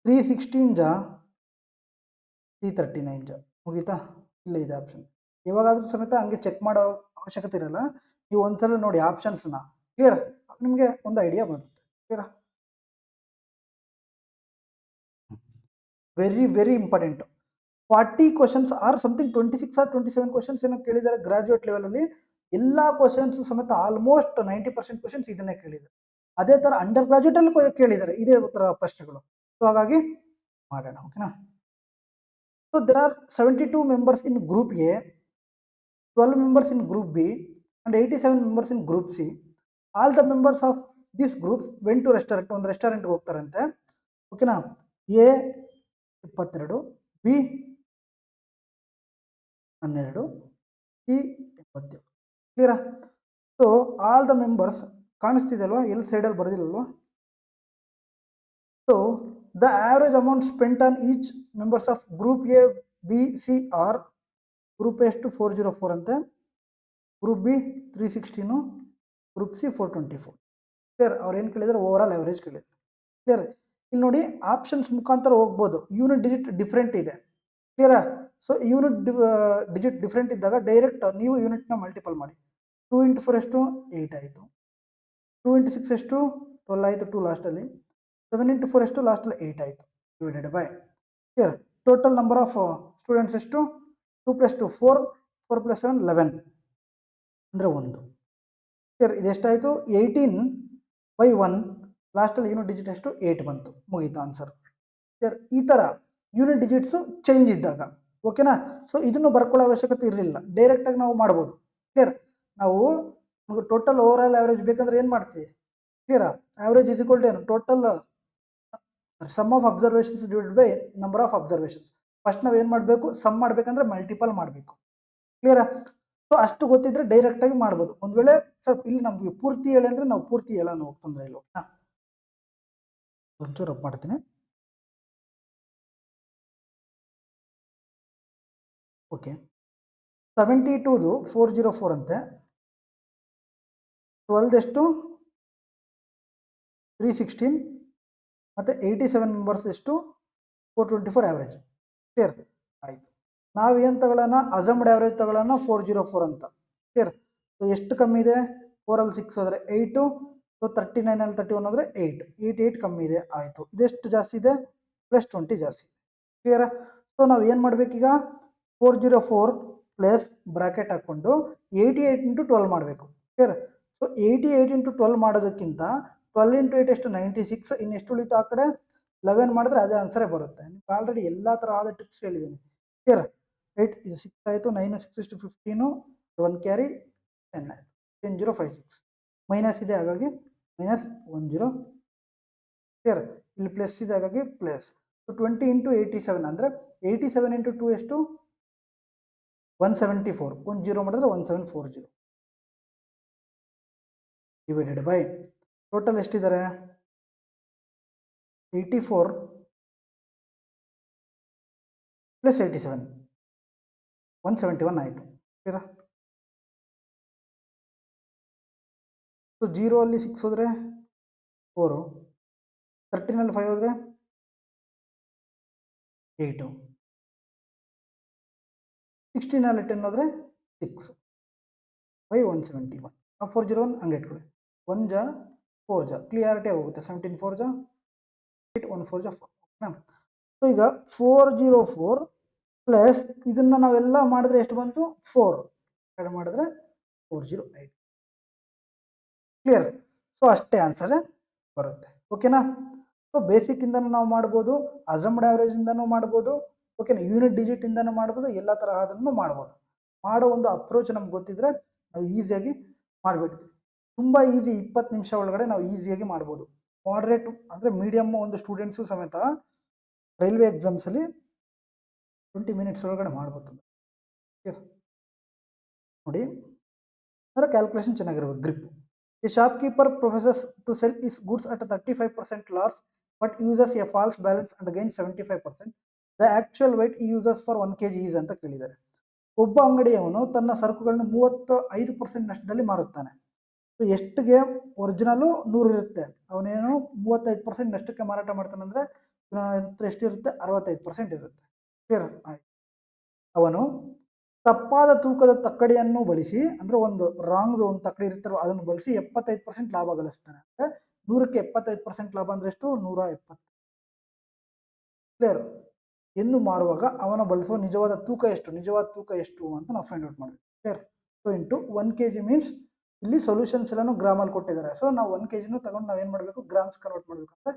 316 ಜಾ 339 ಜಾ ಮುಗೀತಾ. ಇಲ್ಲ ಇದೆ ಆಪ್ಷನ್. ಯಾವಾಗಾದ್ರೂ ಸಮೇತ ಹಂಗೆ ಚೆಕ್ ಮಾಡೋ ಅವಶ್ಯಕತೆ ಇರಲ್ಲ. ನೀವು ಒಂದ್ಸಲ ನೋಡಿ ಆಪ್ಷನ್ಸ್ನ. ಕ್ಲಿಯರ್. ನಿಮಗೆ ಒಂದು ಐಡಿಯಾ ಬರುತ್ತೆ. Clear. Very very important. 40 questions or something 26 or 27 questions ಏನೋ ಕೇಳಿದ್ದಾರೆ ಗ್ರಾಜುಯೇಟ್ ಲೆವೆಲಲ್ಲಿ. ಎಲ್ಲ ಕ್ವಶನ್ಸ್ ಸಮೇತ ಆಲ್ಮೋಸ್ಟ್ 90% ಕ್ವಶನ್ಸ್ ಇದನ್ನೇ ಕೇಳಿದ್ದಾರೆ. ಅದೇ ಥರ ಅಂಡರ್ ಗ್ರಾಜುಯೇಟ್ ಅಲ್ಲಿ ಕೇಳಿದ್ದಾರೆ ಇದೇ ಥರ ಪ್ರಶ್ನೆಗಳು. ಸೊ ಹಾಗಾಗಿ ಮಾಡೋಣ. ಓಕೆನಾ. So there are 72 members in group A, 12 members in group B and 87 members in group C. All the members of this group went to restaurant. ಒಂದು ರೆಸ್ಟೋರೆಂಟ್ಗೆ ಹೋಗ್ತಾರಂತೆ. ಓಕೆನಾ. A 22, B 12, C 87. ಕ್ಲಿಯರಾ. ಸೊ ಆಲ್ ದ ಮೆಂಬರ್ಸ್ ಕಾಣಿಸ್ತಿದೆ ಅಲ್ವಾ, ಎಲ್ಲಿ ಸೈಡಲ್ಲಿ ಬರೆದಿಲ್ಲಲ್ವಾ. So the average amount spent on each members of group A B C are. Group A ಎಷ್ಟು 404 ಅಂತೆ, group B 316, group C 424. Clear. ಅವ್ರು ಏನು ಕೇಳಿದರೆ ಓವರ್ ಆಲ್ ಆವ್ರೇಜ್ ಕೇಳಿದ್ರು. ಕ್ಲಿಯರ್. ಇಲ್ಲಿ ನೋಡಿ ಆಪ್ಷನ್ಸ್ ಮುಖಾಂತರ ಹೋಗ್ಬೋದು. ಯೂನಿಟ್ ಡಿಜಿಟ್ ಡಿಫ್ರೆಂಟ್ ಇದೆ. ಕ್ಲಿಯರಾ. ಸೊ ಯೂನಿಟ್ ಡಿಜಿಟ್ ಡಿಫ್ರೆಂಟ್ ಇದ್ದಾಗ ಡೈರೆಕ್ಟ್ ನೀವು ಯೂನಿಟ್ನ ಮಲ್ಟಿಪಲ್ ಮಾಡಿ. 2 ಇಂಟು 4 ಎಷ್ಟು 8 ಆಯಿತು. 2 ಇಂಟು 6 ಎಷ್ಟು 12 ಆಯಿತು. 2 ಲಾಸ್ಟಲ್ಲಿ. 7 ಇಂಟು 4 ಎಷ್ಟು ಲಾಸ್ಟಲ್ಲಿ 8 ಆಯಿತು. Divided by. Clear. Total number of students ಎಷ್ಟು 2 + 2 4, 4 + 7 11 ಅಂದರೆ 1. ಕ್ಲಿಯರ್. ಇದೆಷ್ಟಾಯಿತು 18/1. ಲಾಸ್ಟಲ್ಲಿ ಯೂನಿಟ್ ಡಿಜಿಟ್ ಎಷ್ಟು 8 ಬಂತು. ಮುಗೀತು ಆನ್ಸರ್. ಕ್ಲಿಯರ್. ಈ ಥರ ಯೂನಿಟ್ ಡಿಜಿಟ್ಸು ಚೇಂಜ್ ಇದ್ದಾಗ. ಓಕೆನಾ. ಸೊ ಇದನ್ನು ಬರ್ಕೊಳ್ಳೋ ಅವಶ್ಯಕತೆ ಇರಲಿಲ್ಲ, ಡೈರೆಕ್ಟಾಗಿ ನಾವು ಮಾಡ್ಬೋದು. ಕ್ಲಿಯರ್. ನಾವು ಟೋಟಲ್ ಓವರ್ ಆಲ್ ಆವ್ರೇಜ್ ಬೇಕಂದ್ರೆ ಏನು ಮಾಡ್ತೀವಿ. ಕ್ಲಿಯರಾ. ಆವ್ರೇಜ್ ಇಸ್ ಈಕ್ವಲ್ ಟು ಏನು total some of observations divided by number of observations. First ನಾವು ಏನು ಮಾಡಬೇಕು, ಸಮ್ ಮಾಡಬೇಕಂದ್ರೆ ಮಲ್ಟಿಪಲ್ ಮಾಡಬೇಕು. ಕ್ಲಿಯರಾ. ಸೊ ಅಷ್ಟು ಗೊತ್ತಿದ್ರೆ ಡೈರೆಕ್ಟಾಗಿ ಮಾಡ್ಬೋದು. ಒಂದು ವೇಳೆ ಸ್ವಲ್ಪ ಇಲ್ಲಿ ನಮಗೆ ಪೂರ್ತಿ ಹೇಳಿ ಅಂದರೆ ನಾವು ಪೂರ್ತಿ ಹೇಳೋಣ, ತೊಂದರೆ ಇಲ್ಲ. ಓಕೆನಾ. ಒಂಚೂರು ರಬ್ ಮಾಡ್ತೀನಿ. ಓಕೆ. 72ದು 404 ಅಂತೆ, 12 ಎಷ್ಟು 316 ಮತ್ತು 87 ಮೆಂಬರ್ಸ್ ಎಷ್ಟು 424 ಆ್ಯಾವ್ರೇಜ್. ಕ್ಲಿಯರ್ ಆಯಿತು. ನಾವು ಏನು ತಗೊಳ್ಳೋಣ, ಅಸಮ್ಡ್ ಆ್ಯಾವ್ರೇಜ್ ತಗೊಳ್ಳೋಣ 404 ಅಂತ. ಕ್ಲಿಯರ್. ಸೊ ಎಷ್ಟು ಕಮ್ಮಿ ಇದೆ 4ಅಲ್ಲಿ 6 ಹೋದರೆ 8. ಸೊ 39ಅಲ್ಲಿ 31 ಹೋದರೆ 8. 8 ಕಮ್ಮಿ ಇದೆ. ಆಯಿತು. ಇದೆಷ್ಟು ಜಾಸ್ತಿ ಇದೆ +20 ಜಾಸ್ತಿ. ಕ್ಲಿಯರಾ. ಸೊ ನಾವು ಏನು ಮಾಡಬೇಕೀಗ 404 ಪ್ಲಸ್ ಬ್ರಾಕೆಟ್ ಹಾಕ್ಕೊಂಡು 88 ಇಂಟು 12 ಮಾಡಬೇಕು. ಕ್ಲಿಯರ್. ಸೊ 88 ಇಂಟು 12 ಮಾಡೋದಕ್ಕಿಂತ 12 ಇಂಟು 8 ಎಷ್ಟು 96. ಇನ್ನೆಷ್ಟು ಉಳಿತು ಆ ಕಡೆ 11 ಮಾಡಿದ್ರೆ ಅದೇ ಆನ್ಸರೇ ಬರುತ್ತೆ. ನಿಮ್ಗೆ ಆಲ್ರೆಡಿ ಎಲ್ಲ ಥರ ಆದ ಟಿಪ್ಸ್ ಹೇಳಿದ್ದೀನಿ. ಕ್ಲಿಯರ್. ರೈಟ್. ಇದು 6 ಆಯಿತು. 9 6 ಎಷ್ಟು 15, 1 ಕ್ಯಾರಿ 10 ಆಯಿತು. 10056 ಮೈನಸ್ ಇದೆ, ಹಾಗಾಗಿ -10. ಕ್ಲಿಯರ್. ಇಲ್ಲಿ ಪ್ಲಸ್ ಇದೆ, ಹಾಗಾಗಿ ಪ್ಲಸ್. ಸೊ 20 ಇಂಟು 87 ಅಂದರೆ 87 ಇಂಟು 2 ಎಷ್ಟು 174. 1 0 ಮಾಡಿದ್ರೆ 1740 ಡಿವೈಡೆಡ್ ಬೈ ಟೋಟಲ್ ಎಷ್ಟಿದ್ದಾರೆ 84 + 87 171 ಆಯಿತು. ಕ್ಲಿಯರಾ. ಸೊ 0 ಅಲ್ಲಿ 6 ಹೋದರೆ 4, 13ಅಲ್ಲಿ 5 ಹೋದರೆ 8, 16ಅಲ್ಲಿ 10 ಹೋದರೆ 6 ಬೈ 171. 401 ಹಂಗೆ ಇಟ್ಕೊಳ್ಳಿ. 1 ಜಾ 4 ಜಾ ಕ್ಲಿಯಾರಿಟಿ ಹೋಗುತ್ತೆ. 17 4 ಜಾ 8, 1 4 ಜಾ 4. ಓಕೆನಾ. ಸೊ ಈಗ 404 ಪ್ಲಸ್ ಇದನ್ನು ನಾವೆಲ್ಲ ಮಾಡಿದ್ರೆ ಎಷ್ಟು ಬಂತು 4 ಆ್ಯಡ್ ಮಾಡಿದ್ರೆ 408. ಕ್ಲಿಯರ್. ಸೊ ಅಷ್ಟೇ ಆನ್ಸರೇ ಬರುತ್ತೆ. ಓಕೆನಾ. ಸೊ ಬೇಸಿಕ್ಕಿಂದನೂ ನಾವು ಮಾಡ್ಬೋದು, ಅಸಮ್ಡ್ ಆ್ಯಾವ್ರೇಜಿಂದನೂ ಮಾಡ್ಬೋದು. ಓಕೆನಾ. ಯೂನಿಟ್ ಡಿಜಿಟಿಂದನೂ ಮಾಡ್ಬೋದು, ಎಲ್ಲ ತರಹದನ್ನು ಮಾಡ್ಬೋದು. ಮಾಡೋ ಒಂದು ಅಪ್ರೋಚ್ ನಮ್ಗೆ ಗೊತ್ತಿದ್ರೆ ನಾವು ಈಸಿಯಾಗಿ ಮಾಡಿಬಿಡ್ತೀವಿ. ತುಂಬ ಈಸಿ. 20 ನಿಮಿಷ ಒಳಗಡೆ ನಾವು ಈಸಿಯಾಗಿ ಮಾಡ್ಬೋದು. ಮಾಡ್ರೇಟ್ ಅಂದರೆ ಮೀಡಿಯಮ್ ಒಂದು ಸ್ಟೂಡೆಂಟ್ಸು ಸಮೇತ ರೈಲ್ವೆ ಎಕ್ಸಾಮ್ಸಲ್ಲಿ 20 ಮಿನಿಟ್ಸ್ ಒಳಗಡೆ ಮಾಡ್ಬೋದು. ನೋಡಿ, ಅದರ ಕ್ಯಾಲ್ಕುಲೇಷನ್ ಚೆನ್ನಾಗಿರ್ಬೇಕು. Grip. A shopkeeper professes to sell his goods at 35% loss but uses a false balance and gain 75%. The actual weight he uses for 1 kg is ಅಂತ ಕೇಳಿದ್ದಾರೆ. ಒಬ್ಬ ಅಂಗಡಿಯವನು ತನ್ನ ಸರಕುಗಳನ್ನು 35% ನಷ್ಟದಲ್ಲಿ ಮಾರುತ್ತಾನೆ. ಸೊ ಎಷ್ಟಿಗೆ ಒರಿಜಿನಲು 100 ಇರುತ್ತೆ, ಅವನೇನು 35% ನಷ್ಟಕ್ಕೆ ಮಾರಾಟ ಮಾಡ್ತಾನೆ ಅಂದರೆ ಎಷ್ಟಿರುತ್ತೆ, 65% ಇರುತ್ತೆ. ಕ್ಲಿಯರ್ ಆಯ್ತು. ಅವನು ತಪ್ಪಾದ ತೂಕದ ತಕ್ಕಡಿಯನ್ನು ಬಳಸಿ, ಅಂದರೆ ಒಂದು ರಾಂಗ್ದು ಒಂದು ತಕ್ಕಡಿ ಇರ್ತಾರೋ ಅದನ್ನು ಬಳಸಿ 75% ಲಾಭ ಗಳಿಸ್ತಾನೆ. ಅಂದರೆ 100ಕ್ಕೆ 75% ಲಾಭ ಅಂದರೆ ಎಷ್ಟು, 170. ಕ್ಲಿಯರ್. ಎಂದು ಮಾರುವಾಗ ಅವನು ಬಳಸುವ ನಿಜವಾದ ತೂಕ ಎಷ್ಟು ಅಂತ ನಾವು ಫೈಂಡ್ ಔಟ್ ಮಾಡಬೇಕು. Clear. So into 1 kg means ಇಲ್ಲಿ ಸೊಲ್ಯೂಷನ್ಸ್ ಎಲ್ಲಾನು ಗ್ರಾಮಲ್ಲಿ ಕೊಟ್ಟಿದ್ದಾರೆ. ಸೊ ನಾವು 1 kg ತಗೊಂಡು ನಾವೇನು ಮಾಡಬೇಕು, ಗ್ರಾಮ್ಸ್ ಕನ್ವರ್ಟ್ ಮಾಡಬೇಕು. ಅಂದರೆ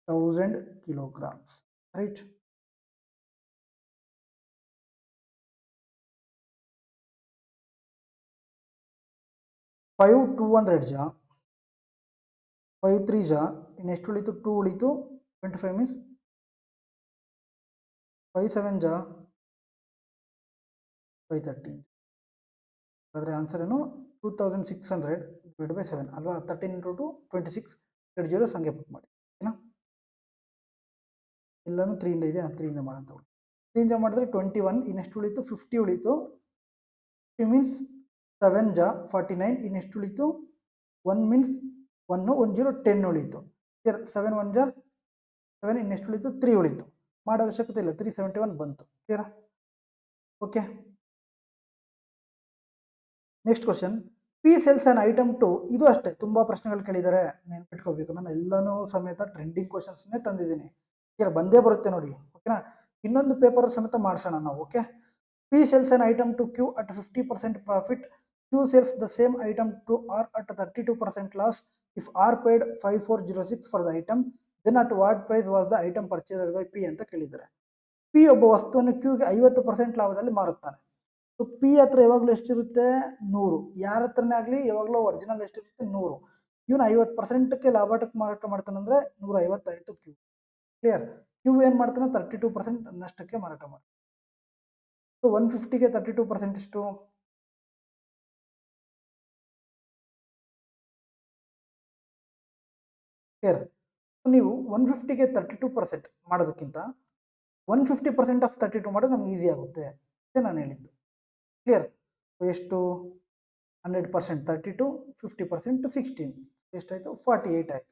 1000 kilograms. ರೈಟ್. ಫೈವ್ 200 ಜಾ, 5 3 ಜಾ, ಇನ್ನು ಎಷ್ಟು ಉಳಿತು, 2 ಉಳಿತು, 25 ಮೀನ್ಸ್ 5 7 ಜಾ, 530. ಹಾಗಾದರೆ ಆನ್ಸರ್ ಏನು, 2600 ಡಿವೈಡ್ ಬೈ 7 ಅಲ್ವಾ. 13 into 2 26. 2 0 ಸಂಖ್ಯೆ ಪುಟ್ ಮಾಡಿ. ಓಕೆನಾ. ಎಲ್ಲನೂ 3 ಇಂದ ಇದೆ, 3 ಇಂದ ಮಾಡೋಣ ತಗೊಳ್ಳಿ. 3 ಇಂದ ಮಾಡಿದ್ರೆ 21, ಇನ್ನೆಷ್ಟು ಉಳಿತು, 50 ಉಳಿತು. 50 ಮೀನ್ಸ್ 7 ಜಾ 49, ಇನ್ನೆಷ್ಟು ಉಳಿತು, 1 ಮೀನ್ಸ್ 1 1 0 10 ಉಳಿತು. 7 1 ಜಾ 7, ಇನ್ನೆಷ್ಟು ಉಳಿತು, 3 ಉಳಿತು. ಮಾಡೋ ಅವಶ್ಯಕತೆ ಇಲ್ಲ, 371 ಬಂತು. ಕ್ಲಿಯರಾ. Okay. Next question, P sells an item to. ಇದು ಅಷ್ಟೇ, ತುಂಬಾ ಪ್ರಶ್ನೆಗಳು ಕೇಳಿದ್ದಾರೆ, ನೆನ್ಪಿಟ್ಕೋಬೇಕು. ನಾನು ಎಲ್ಲನೂ ಸಮೇತ ಟ್ರೆಂಡಿಂಗ್ ಕ್ವಶನ್ಸ್ನೇ ತಂದಿದ್ದೀನಿ. ಕ್ಲಿಯರ್, ಬಂದೇ ಬರುತ್ತೆ ನೋಡಿ. ಓಕೆನಾ. ಇನ್ನೊಂದು ಪೇಪರ್ ಸಮೇತ ಮಾಡಿಸೋಣ ನಾವು. Okay. P sells an item to Q at 50% profit. Q sells the same item to R at 32% loss. If R paid 5406 for the item, then at what price was the item purchased by P ಅಂತ ಕೇಳಿದ್ದಾರೆ. P ಒಬ್ಬ ವಸ್ತುವನ್ನು Qಗೆ 50% ಲಾಭದಲ್ಲಿ ಮಾರುತ್ತಾನೆ. So P ಹತ್ರ ಯಾವಾಗಲೂ ಎಷ್ಟಿರುತ್ತೆ, 100. ಯಾರ ಹತ್ರನೇ ಆಗಲಿ ಯಾವಾಗಲೂ ಒರಿಜಿನಲ್ ಎಷ್ಟಿರುತ್ತೆ, 100. ಇವನು 50%ಕ್ಕೆ ಲಾಭಕ್ಕೆ ಮಾರಾಟ ಮಾಡ್ತಾನೆ ಅಂದರೆ 150 ಆಯಿತು Q. ಕ್ಲಿಯರ್. Q ಏನು ಮಾಡ್ತಾನೆ, 32% ನಷ್ಟಕ್ಕೆ ಮಾರಾಟ ಮಾಡ್ತಾನೆ. ಸೊ 150ಗೆ 32% ಎಷ್ಟು, ಕ್ಲಿಯರ್. ನೀವು 150ಗೆ 32% ಮಾಡೋದಕ್ಕಿಂತ 150% ಆಫ್ 32 ಮಾಡೋದು ನಮ್ಗೆ ಈಸಿ ಆಗುತ್ತೆ ಅಂತ ನಾನು ಹೇಳಿದ್ದು. ಕ್ಲಿಯರ್. ಎಷ್ಟು, 100% 32, 50% 16, ಎಷ್ಟಾಯಿತು, 48 ಆಯಿತು.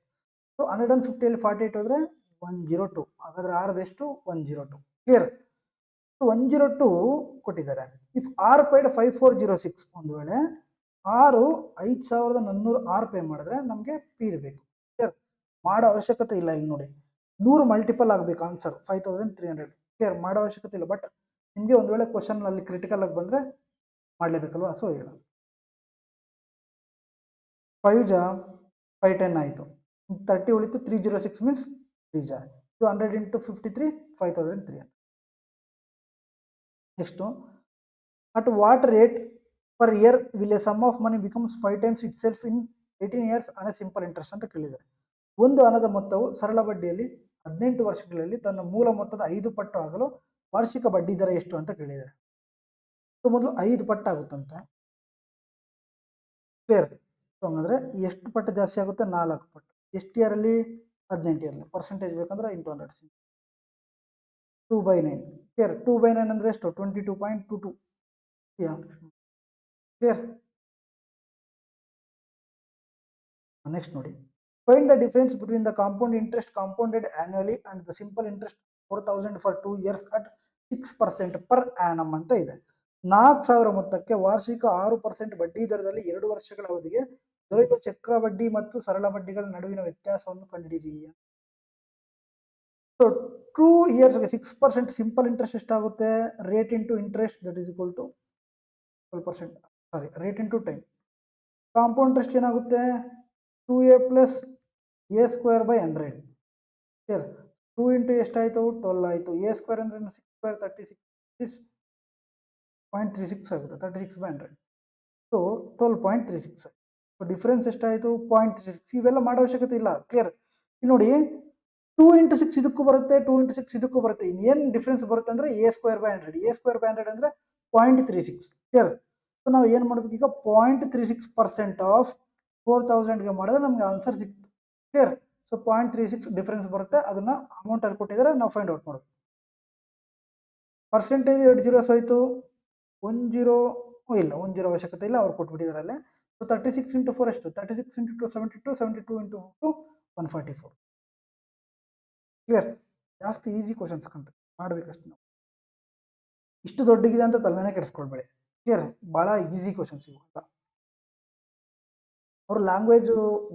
ಸೊ 150ಯಲ್ಲಿ 48 ಹೋದರೆ 102. ಹಾಗಾದರೆ ಆರದೆಷ್ಟು, 102. ಕ್ಲಿಯರ್. 102 ಕೊಟ್ಟಿದ್ದಾರೆ. ಇಫ್ ಆರ್ ಪೈಡ್ 5406, ಒಂದು ವೇಳೆ ಆರು 5400 ಆರ್ ಪೇ ಮಾಡಿದ್ರೆ ನಮಗೆ ಪಿ ಬೇಕು. ಕ್ಲಿಯರ್. ಮಾಡೋ ಅವಶ್ಯಕತೆ ಇಲ್ಲ. ಇಲ್ಲಿ ನೋಡಿ, 100 ಮಲ್ಟಿಪಲ್ ಆಗಬೇಕು ಆನ್ಸರ್, 5300. ಕ್ಲಿಯರ್. ಮಾಡೋ ಅವಶ್ಯಕತೆ ಇಲ್ಲ. ಬಟ್ ನಿಮಗೆ ಒಂದು ವೇಳೆ ಕ್ವಶನ್ ಅಲ್ಲಿ ಕ್ರಿಟಿಕಲ್ ಆಗಿ ಬಂದರೆ ಮಾಡಲೇಬೇಕಲ್ವಾ. ಸೊ ಹೇಳ 5 ಜಾ 510 ಆಯಿತು. 30 ಉಳಿತು, 306 ಮೀನ್ಸ್ 3 ಜಾ. 200 into 53, 5300. Next, at what rate per year will a sum of money becomes 5 times itself in 18 years on a simple interest ಅಂತ ಕೇಳಿದ್ದಾರೆ. ಒಂದು ಹಣದ ಮೊತ್ತವು ಸರಳ ಬಡ್ಡಿಯಲ್ಲಿ 18 ವರ್ಷಗಳಲ್ಲಿ ತನ್ನ ಮೂಲ ಮೊತ್ತದ 5 ಪಟ್ಟು ಆಗಲು ವಾರ್ಷಿಕ ಬಡ್ಡಿ ದರ ಎಷ್ಟು ಅಂತ ಕೇಳಿದ್ದಾರೆ. ಸೊ ಮೊದಲು 5 ಪಟ್ಟು ಆಗುತ್ತಂತೆ. ಕ್ಲಿಯರ್. ಸೊ ಹಂಗಂದ್ರೆ ಎಷ್ಟು ಪಟ್ಟು ಜಾಸ್ತಿ ಆಗುತ್ತೆ, 4 ಪಟ್ಟು. ಎಷ್ಟು ಇಯರಲ್ಲಿ, 18 ಇಯರ್ಲಿ. ಪರ್ಸೆಂಟೇಜ್ ಬೇಕಂದ್ರೆ ಇಂಟು 100, 2/9. ಕ್ಲಿಯರ್. 2/9 ಅಂದರೆ ಎಷ್ಟು, 22.22. ಕ್ಲಿಯರ್. ನೆಕ್ಸ್ಟ್ ನೋಡಿ, find the difference between the compound interest compounded annually and the simple interest 4000 for 2 years at 6% per annum ಅಂತ ಇದೆ. 4000 ಮೊತ್ತಕ್ಕೆ ವಾರ್ಷಿಕ 6% ಬಡ್ಡಿ ದರದಲ್ಲಿ 2 ವರ್ಷಗಳ ಅವಧಿಗೆ ದೊರೆಯುವ ಚಕ್ರ ಬಡ್ಡಿ ಮತ್ತು ಸರಳ ಬಡ್ಡಿಗಳ ನಡುವಿನ ವ್ಯತ್ಯಾಸವನ್ನು ಕಂಡುಹಿಡಿಯಿರಿ. ಸೊ 2 yearsಗೆ 6% ಸಿಂಪಲ್ ಇಂಟ್ರೆಸ್ಟ್ ಎಷ್ಟಾಗುತ್ತೆ, rate into interest that is equal to 12%. Sorry, rate into time. Compound interest ಏನಾಗುತ್ತೆ, 2a plus a square by 100. Clear. 2 into ಎಷ್ಟಾಯಿತು, 12 ಆಯಿತು. a ಸ್ಕ್ವೇರ್ ಅಂದರೆ 6 ಸ್ಕ್ವೇರ್ 36, 0.36 ಆಗುತ್ತೆ. 36/100. ಸೊ 12.36. ಸೊ ಡಿಫ್ರೆನ್ಸ್ ಎಷ್ಟಾಯಿತು, 0.36. ಇವೆಲ್ಲ ಮಾಡೋ ಅವಶ್ಯಕತೆ ಇಲ್ಲ. ಕ್ಲಿಯರ್. ಇಲ್ಲಿ ನೋಡಿ, 2 ಇಂಟು 6 ಇದಕ್ಕೂ ಬರುತ್ತೆ, 2 ಇಂಟು 6 ಇದಕ್ಕೂ ಬರುತ್ತೆ. ಇನ್ನೇನು ಡಿಫ್ರೆನ್ಸ್ ಬರುತ್ತೆ ಅಂದರೆ a square by 100. a square by 100 ಅಂದರೆ 0.36. ಕ್ಲಿಯರ್. ಸೊ ನಾವು ಏನು ಮಾಡಬೇಕು ಈಗ 0.36% ಆಫ್ 4000ಗೆ ಮಾಡಿದ್ರೆ ನಮಗೆ ಆನ್ಸರ್ ಸಿಕ್ತು. ಕ್ಲಿಯರ್? ಸೊ 0.36 ಡಿಫ್ರೆನ್ಸ್ ಬರುತ್ತೆ, ಅದನ್ನ ಅಮೌಂಟ್ ಅಲ್ಲಿ ಕೊಟ್ಟಿದ್ದಾರೆ, ನಾವು ಫೈಂಡ್ ಔಟ್ ಮಾಡಬೇಕು. ಪರ್ಸೆಂಟೇಜ್ 2 ಜೀರೋಸ್ ಹೋಯ್ತು, 1 ಜೀರೋ ಇಲ್ಲ, 1 ಜೀರೋ ಅವಶ್ಯಕತೆ ಇಲ್ಲ, ಅವ್ರು ಕೊಟ್ಬಿಟ್ಟಿದ್ದಾರೆ ಅಲ್ಲೇ. ಸೊ 36 ಇಂಟು 4 ಎಷ್ಟು? 36 ಇಂಟು 2 72, 72 ಇಂಟು 2 144. ಕ್ಲಿಯರ್? ಜಾಸ್ತಿ ಈಸಿ ಕ್ವಶನ್ಸ್ ಕಂಡ್ರೆ ಮಾಡ್ಬೇಕಷ್ಟು ನಾವು. ಇಷ್ಟು ದೊಡ್ಡಗಿದೆ ಅಂತ ತಲೆನೇ ಕೆಡಿಸ್ಕೊಳ್ಬೇಡಿ. ಕ್ಲಿಯರ್? ಭಾಳ ಈಸಿ ಕ್ವಶನ್ಸ್ ಇವು. ಅವರು ಲ್ಯಾಂಗ್ವೇಜ್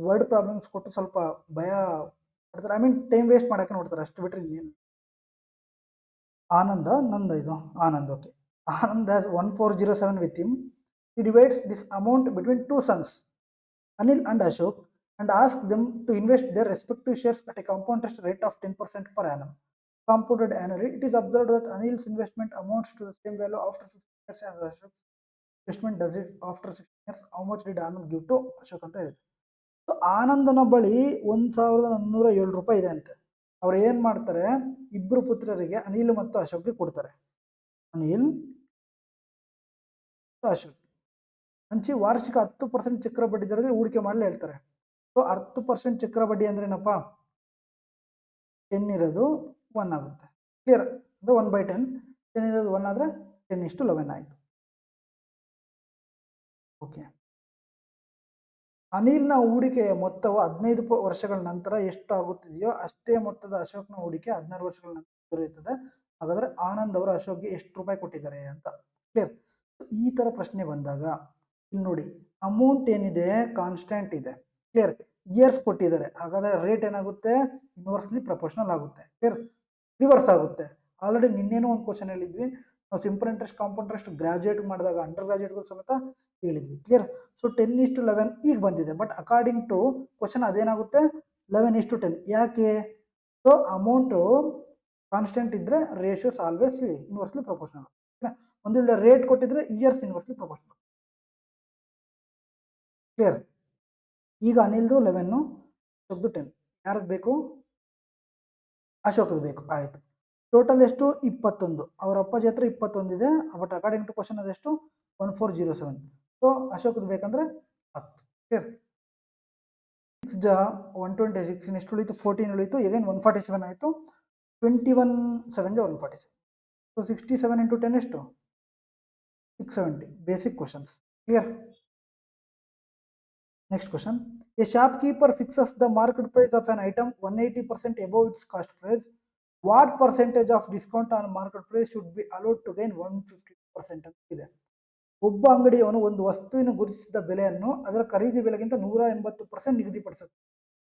ವರ್ಡ್ ಪ್ರಾಬ್ಲಮ್ಸ್ ಕೊಟ್ಟು ಸ್ವಲ್ಪ ಭಯ ಪಡ್ತಾರೆ. ಐ ಮೀನ್ ಟೈಮ್ ವೇಸ್ಟ್ ಮಾಡಕ್ಕೆ ನೋಡ್ತಾರೆ, ಅಷ್ಟು ಬಿಟ್ಟರೆ ಇನ್ನೇನು. ಆನಂದ, ನಂದ ಇದು Anand. Okay. Anand has 1407 with him. He divides this amount between two sons, Anil and Ashok, and asks them to invest their respective shares at a compound interest rate of 10% per annum, compounded annually. It is observed that Anil's investment amounts to the same value after 15 years as Ashok's investment does it after 16 years. How much did Anand give to Ashok ಅಂತ ಹೇಳಿದ್ರು. So ಆನಂದನ ಬಳಿ 1407 ರೂಪಾಯಿ ಇದೆ ಅಂತೆ. ಅವ್ರು ಏನ್ ಮಾಡ್ತಾರೆ, ಇಬ್ರು ಪುತ್ರರಿಗೆ ಅನಿಲ್ ಮತ್ತು ಅಶೋಕ್ಗೆ ಕೊಡ್ತಾರೆ. ಅನಿಲ್ ಅಶೋಕ್ ಹಂಚಿ ವಾರ್ಷಿಕ 10% ಚಕ್ರ ಬಡ್ಡಿ ದರದಲ್ಲಿ ಹೂಡಿಕೆ ಮಾಡಲು ಹೇಳ್ತಾರೆ. ಸೊ 10% ಚಕ್ರ ಬಡ್ಡಿ ಅಂದ್ರೆ ಏನಪ್ಪಾ, 10 ಇರೋದು 1 ಆಗುತ್ತೆ. ಕ್ಲಿಯರ್? ಅಂದ್ರೆ 1/10, 10 ಇರೋದು 1 ಆದ್ರೆ 10:11 ಆಯ್ತು. ಓಕೆ. ಅನಿಲ್ನ ಹೂಡಿಕೆಯ ಮೊತ್ತವು 15 ವರ್ಷಗಳ ನಂತರ ಎಷ್ಟು ಆಗುತ್ತಿದೆಯೋ ಅಷ್ಟೇ ಮೊತ್ತದ ಅಶೋಕ್ನ ಹೂಡಿಕೆ 16 ವರ್ಷಗಳ ನಂತರ ದೊರೆಯುತ್ತದೆ. ಹಾಗಾದ್ರೆ ಆನಂದ್ ಅವರು ಅಶೋಕ್ಗೆ ಎಷ್ಟು ರೂಪಾಯಿ ಕೊಟ್ಟಿದ್ದಾರೆ ಅಂತ. ಕ್ಲಿಯರ್? ಈ ತರ ಪ್ರಶ್ನೆ ಬಂದಾಗ ಇಲ್ಲಿ ನೋಡಿ, ಅಮೌಂಟ್ ಏನಿದೆ ಕಾನ್ಸ್ಟೆಂಟ್ ಇದೆ. ಕ್ಲಿಯರ್? ಇಯರ್ಸ್ ಕೊಟ್ಟಿದ್ದಾರೆ, ಹಾಗಾದ್ರೆ ರೇಟ್ ಏನಾಗುತ್ತೆ, ಇನ್ವರ್ಸ್ಲಿ ಪ್ರಪೋರ್ಷನಲ್ ಆಗುತ್ತೆ. ಕ್ಲಿಯರ್? ರಿವರ್ಸ್ ಆಗುತ್ತೆ. ಆಲ್ರೆಡಿ ನಿನ್ನೇನೋ ಒಂದು ಕ್ವಶನ್ ಹೇಳಿದ್ವಿ ನಾವು, simple interest compound interest graduate ಮಾಡಿದಾಗ ಅಂಡರ್ ಗ್ರಾಜುಯೇಟ್ಗೂ ಸಮೇತ ಹೇಳಿದ್ವಿ. ಕ್ಲಿಯರ್? ಸೊ 10:11 ಈಗ ಬಂದಿದೆ, ಬಟ್ ಅಕಾರ್ಡಿಂಗ್ ಟು ಕ್ವಶನ್ ಅದೇನಾಗುತ್ತೆ 11:10. ಯಾಕೆ? ಸೊ ಅಮೌಂಟು ಕಾನ್ಸ್ಟೆಂಟ್ ಇದ್ರೆ ರೇಷಿಯೋಸ್ ಆಲ್ವೇಸ್ ಇನ್ವರ್ಸ್ಲಿ ಪ್ರಪೋರ್ಷನಲ್. ಒಂದು ವೇಳೆ ರೇಟ್ ಕೊಟ್ಟಿದ್ರೆ ಇಯರ್ಸ್ ಇನ್ವರ್ಸ್ಲಿ ಪ್ರಪೋರ್ಷನಲ್. ಕ್ಲಿಯರ್? ಈಗ ಅನಿಲ್ದು 11, ಅಶೋಕ್ದು 10. ಯಾರದ್ದು ಬೇಕು? ಅಶೋಕದು ಬೇಕು. ಆಯ್ತು. ಟೋಟಲ್ ಎಷ್ಟು? 21. ಅವ್ರ ಅಪ್ಪಾಜಿ ಹತ್ರ 21 ಇದೆ, ಬಟ್ ಅಕಾರ್ಡಿಂಗ್ ಟು ಕ್ವಶನ್ ಅದೆಷ್ಟು? 1407. ಸೊ ಅಶೋಕದು ಬೇಕಂದ್ರೆ 10. ಕ್ಲಿಯರ್? 6 ಜಾ 126 ಎಷ್ಟು ಉಳಿತು? 14 ಉಳಿತು. ಎಗೇನ್ 147 ಆಯಿತು. 21 7 ಜಾ 147. ಸೊ 67 ಇಂಟು 10 ಎಷ್ಟು? 670. Basic questions. Clear? Next question. A shopkeeper fixes the market price of an item 180% above its cost price. What percentage of discount on market price should be allowed to gain 150% ಅಂತ ಇದೆ. ಒಬ್ಬ ಅಂಗಡಿಯವನು ಒಂದು ವಸ್ತುವಿನ ಗುರುತಿಸಿದ ಬೆಲೆಯನ್ನು ಅದರ ಖರೀದಿ ಬೆಲೆಗಿಂತ 180% ನಿಗದಿಪಡಿಸುತ್ತೆ.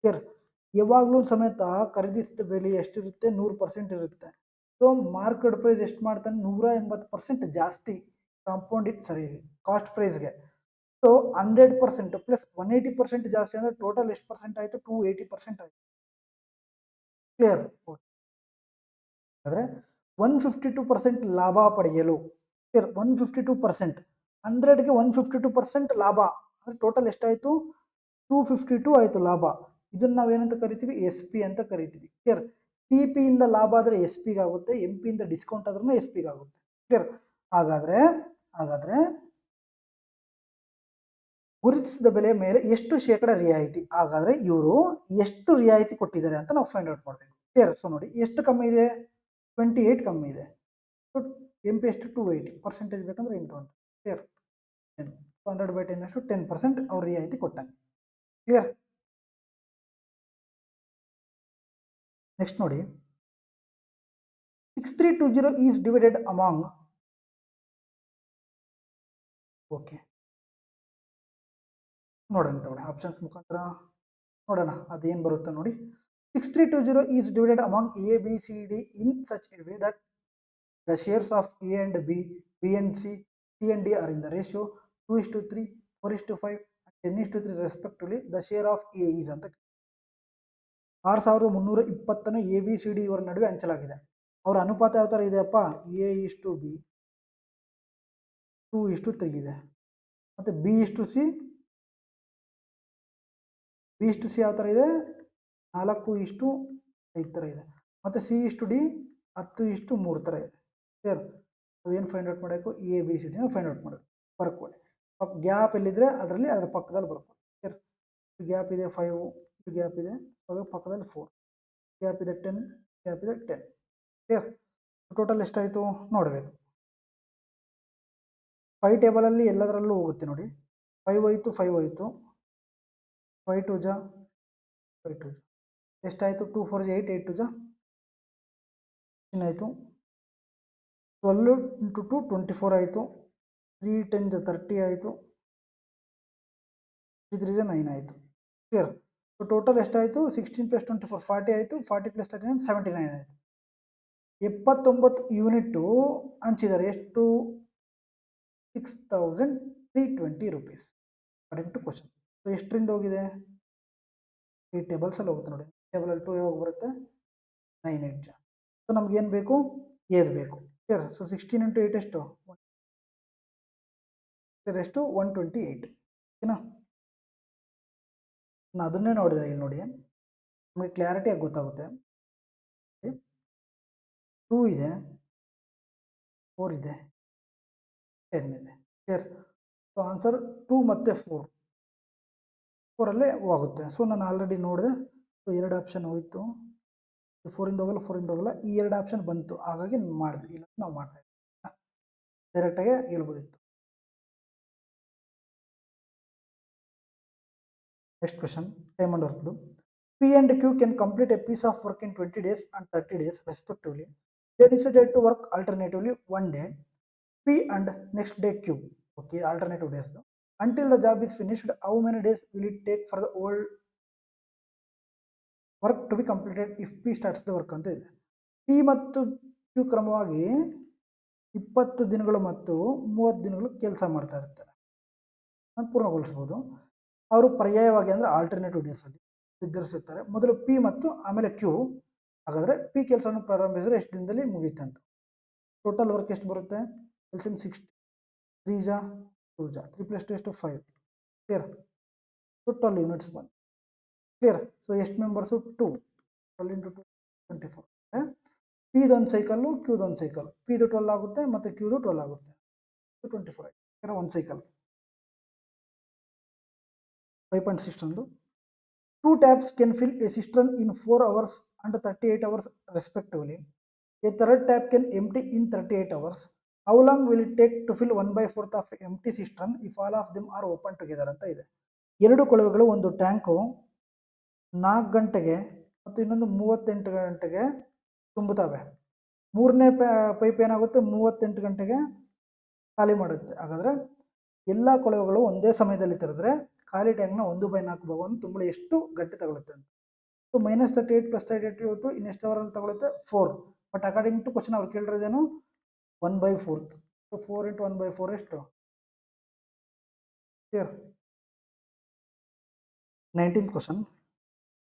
ಕ್ಲಿಯರ್? ಯಾವಾಗಲೂ ಸಮೇತ ಖರೀದಿಸಿದ ಬೆಲೆ ಎಷ್ಟಿರುತ್ತೆ? 100% ಇರುತ್ತೆ. ಸೊ ಮಾರ್ಕೆಟ್ ಪ್ರೈಸ್ ಎಷ್ಟು ಮಾಡ್ತಾನೆ? 180% ಜಾಸ್ತಿ ಕಾಸ್ಟ್ ಪ್ರೈಸ್ಗೆ. ಸೊ 100% ಪ್ಲಸ್ 180% ಜಾಸ್ತಿ ಅಂದ್ರೆ ಟೋಟಲ್ ಎಷ್ಟು ಪರ್ಸೆಂಟ್ ಆಯಿತು? 280% ಆಯಿತು. ಕ್ಲಿಯರ್? ಆದರೆ 152% ಲಾಭ ಪಡೆಯಲು, ಕ್ಲಿಯರ್? 152%, 100ಗೆ 152% ಲಾಭ ಅಂದ್ರೆ ಟೋಟಲ್ ಎಷ್ಟಾಯಿತು? 252 ಆಯಿತು ಲಾಭ. ಇದನ್ನ ನಾವೇನಂತ ಕರಿತೀವಿ? ಎಸ್ ಪಿ ಅಂತ ಕರಿತೀವಿ. ಕ್ಲಿಯರ್? ಸಿ ಪಿ ಇಂದ ಲಾಭ ಆದರೆ ಎಸ್ ಪಿಗೆ ಆಗುತ್ತೆ, ಎಂ ಪಿ ಇಂದ ಡಿಸ್ಕೌಂಟ್ ಆದ್ರೂ ಎಸ್ ಪಿಗೆ ಆಗುತ್ತೆ. ಕ್ಲಿಯರ್? ಹಾಗಾದ್ರೆ ಗುರುತಿಸಿದ ಬೆಲೆಯ ಮೇಲೆ ಎಷ್ಟು ಶೇಕಡ ರಿಯಾಯಿತಿ? ಹಾಗಾದ್ರೆ ಇವರು ಎಷ್ಟು ರಿಯಾಯಿತಿ ಕೊಟ್ಟಿದ್ದಾರೆ ಅಂತ ನಾವು ಫೈಂಡ್ ಔಟ್ ಮಾಡಬೇಕು. ಕ್ಲಿಯರ್? ಸೊ ನೋಡಿ, ಎಷ್ಟು ಕಮ್ಮಿ ಇದೆ? 28 ಕಮ್ಮಿ ಇದೆ. ಸೊ ಎಂ ಪಿ ಎಷ್ಟು? 280. ಪರ್ಸೆಂಟೇಜ್ ಬೇಕಂದ್ರೆ ಇಂಟು 1. ಕ್ಲಿಯರ್? 100/10 ಅಷ್ಟು 10% ಅವ್ರು ರಿಯಾಯಿತಿ ಕೊಟ್ಟಾನೆ. ಕ್ಲಿಯರ್? ನೆಕ್ಸ್ಟ್ ನೋಡಿ, 6320 ಈಸ್ ಡಿವೈಡೆಡ್ ಅಮಾಂಗ್. ಓಕೆ, ನೋಡೋಣ ತಗೊಳ್ಳಿ, ಆಪ್ಷನ್ಸ್ ಮುಖಾಂತರ ನೋಡೋಣ ಅದೇನು ಬರುತ್ತೆ ನೋಡಿ. 6320 is divided among A, B, C, D in such a way that the shares of A and B, B and C, C and D are in the ratio 2:3, 4:5 and 10:3 respectively. The share of A is ಅಂತ 6320 A B C D ಇವರ ನಡುವೆ ಹಂಚಲಾಗಿದೆ. ಅವರ ಅನುಪಾತ ಯಾವ ಥರ ಇದೆಯಪ್ಪ? A:B 2:3 ಇದೆ. ಮತ್ತು B:C ಯಾವ ಥರ ಇದೆ? 4:5 ಥರ ಇದೆ. ಮತ್ತು C:D 10:3 ಥರ ಇದೆ. ಕ್ಲಿಯರ್? ಏನು ಫೈಂಡ್ ಔಟ್ ಮಾಡಬೇಕು? A B C D find out ಮಾಡಬೇಕು. ಬರ್ಕೊಳ್ಳಿ. ಗ್ಯಾಪ್ ಎಲ್ಲಿದ್ರೆ ಅದರಲ್ಲಿ ಅದರ ಪಕ್ಕದಲ್ಲಿ ಬರ್ಕೊಳ್ಳಿ. ಕ್ಲಿಯರ್? ಗ್ಯಾಪ್ ಇದೆ 5, ಗ್ಯಾಪ್ ಇದೆ, ಅದ್ರ ಪಕ್ಕದಲ್ಲಿ 4, ಗ್ಯಾಪ್ ಇದೆ 10, ಗ್ಯಾಪ್ ಇದೆ 10. ಕ್ಲಿಯರ್? ಟೋಟಲ್ ಎಷ್ಟಾಯಿತು ನೋಡಬೇಕು. 5 ಟೇಬಲಲ್ಲಿ ಎಲ್ಲದರಲ್ಲೂ ಹೋಗುತ್ತೆ ನೋಡಿ. 5 ಹೋಯಿತು, 5 ಹೋಯಿತು, 5 2 ಜಾ 5 2 ಜಾ ಎಷ್ಟಾಯಿತು? 2 4 ಜಾ 8, 8 2 ಜಾ ಏನಾಯಿತು? 12 ಇಂಟು 2 24 ಆಯಿತು, 3 10 ಜಾ 30 ಆಯಿತು, 3 3 ಜಾ 9 ಆಯಿತು. ಕ್ಲಿಯರ್? ಸೊ ಟೋಟಲ್ ಎಷ್ಟಾಯಿತು? 16 + 24 40 ಆಯಿತು, 40 + 39 79 ಆಯಿತು. 79 ಯೂನಿಟ್ಟು ಹಂಚಿದ್ದಾರೆ. ಎಷ್ಟು? 6320 rupees according to question. So ಎಷ್ಟರಿಂದ ಹೋಗಿದೆ? 8 ಟೇಬಲ್ಸಲ್ಲಿ ಹೋಗುತ್ತೆ ನೋಡಿ. ಟೇಬಲಲ್ಲಿ 2 ಯಾವಾಗ ಬರುತ್ತೆ? 9 8 ಜಾ. ಸೊ ನಮ್ಗೇನು ಬೇಕು? ಏದು ಬೇಕು. ಕ್ಲಿಯರ್? ಸೊ 16 ಇಂಟು 8 ಎಷ್ಟು? ಎಷ್ಟು? 128. ಓಕೆನಾ? ನಾನು ಅದನ್ನೇ ನೋಡಿದರೆ ಇಲ್ಲಿ ನೋಡಿ ನಮಗೆ ಕ್ಲಾರಿಟಿಯಾಗಿ ಗೊತ್ತಾಗುತ್ತೆ. 2 ಇದೆ, 4 ಇದೆ, 10 ಇದೆ. ಕ್ಲಿಯರ್? ಸೊ ಆನ್ಸರ್ 2 ಮತ್ತು 4 4ಅಲ್ಲೇ ಹೋಗುತ್ತೆ. ಸೊ ನಾನು ಆಲ್ರೆಡಿ ನೋಡಿದೆ. ಸೊ 2 ಆಪ್ಷನ್ ಹೋಯಿತು. 4ಇಂದ ಹೋಗಲ್ಲ, 4ಇಂದ ಹೋಗಲ್ಲ, ಈ 2 ಆಪ್ಷನ್ ಬಂತು, ಹಾಗಾಗಿ ಮಾಡಿದ್ವಿ. ಇಲ್ಲ ನಾವು ಮಾಡ್ತಾ ಇದ್ದೀವಿ, ಡೈರೆಕ್ಟಾಗಿ ಹೇಳ್ಬೋದಿತ್ತು. Next question, time and work. P and Q can complete a piece of work in 20 days and 30 days respectively. They decided to work alternatively one day P and next day Q. Okay, alternative days. Until the job is finished, how many days will it take for the old work to be completed if P starts the work ಅಂತ ಇದೆ. P ಮತ್ತು Q ಕ್ರಮವಾಗಿ 20 ದಿನಗಳು ಮತ್ತು 30 ದಿನಗಳು ಕೆಲಸ ಮಾಡ್ತಾ ಇರ್ತಾರೆ. ನಾನು ಪೂರ್ಣಗೊಳಿಸ್ಬೋದು. ಅವರು ಪರ್ಯಾಯವಾಗಿ ಅಂದರೆ ಆಲ್ಟರ್ನೇಟಿವ್ ಡೇಸಲ್ಲಿ ನಿರ್ಧರಿಸುತ್ತಾರೆ. ಮೊದಲು P ಮತ್ತು ಆಮೇಲೆ Q. ಹಾಗಾದರೆ P ಕೆಲಸವನ್ನು ಪ್ರಾರಂಭಿಸಿದರೆ ಎಷ್ಟು ದಿನದಲ್ಲಿ ಮುಗಿಯುತ್ತೆ ಅಂತ. ಟೋಟಲ್ ವರ್ಕ್ ಎಷ್ಟು ಬರುತ್ತೆ? LCM 60, 3 ಜಾ 2 ಜಾ 3 + 2 ಎಷ್ಟು? 5. ಕ್ಲಿಯರ್? ಸೊ 12 ಯೂನಿಟ್ಸ್ ಬಂತು. ಕ್ಲಿಯರ್? ಸೊ ಎಷ್ಟು ಮೆಂಬರ್ಸು? 2. 12 ಇಂಟು 2 24. ಪಿದೊಂದು ಸೈಕಲ್ಲು, ಕ್ಯೂದೊಂದು ಸೈಕಲ್. ಪಿದು 12 ಆಗುತ್ತೆ ಮತ್ತು ಕ್ಯೂದು 12 ಆಗುತ್ತೆ. 24 ಆಯಿತು. ಒಂದು ಸೈಕಲ್. 5.6 ಒಂದು. 2 taps can fill a cistern in 4 hours and 38 hours respectively. A third tap can empty in 38 hours. How long will it take to fill 1/4 of empty cistern if all of them are open together ಅಂತ ಇದೆ. 2 ಕೊಳವೆಗಳು, ಒಂದು tank 4 ಗಂಟೆಗೆ ಮತ್ತು ಇನ್ನೊಂದು 38 ಗಂಟೆಗೆ ತುಂಬುತ್ತವೆ. ಮೂರನೇ pipe ಏನಾಗುತ್ತೆ? 38 ಗಂಟೆಗೆ ಖಾಲಿ ಮಾಡುತ್ತೆ. ಹಾಗಾದರೆ ಎಲ್ಲ ಕೊಳವೆಗಳು ಒಂದೇ ಸಮಯದಲ್ಲಿ ತೆರೆದ್ರೆ ಖಾಲಿ ಟ್ಯಾಂಕ್ನ 1/4 ಭಾಗವನ್ನು ತುಂಬಲು ಎಷ್ಟು ಗಂಟೆ ತಗೊಳುತ್ತೆ ಅಂತ. ಸೊ -38 + 38 ಇವತ್ತು ಇನ್ನೆಷ್ಟು ಅವರಲ್ಲಿ ತಗೊಳುತ್ತೆ? 4. ಬಟ್ ಅಕಾರ್ಡಿಂಗ್ ಟು ಕ್ವಶನ್ ಅವ್ರು ಕೇಳಿರೋದೇನು? 1/4. ಸೊ 4 × 1/4 ಎಷ್ಟು? Clear? 19th question.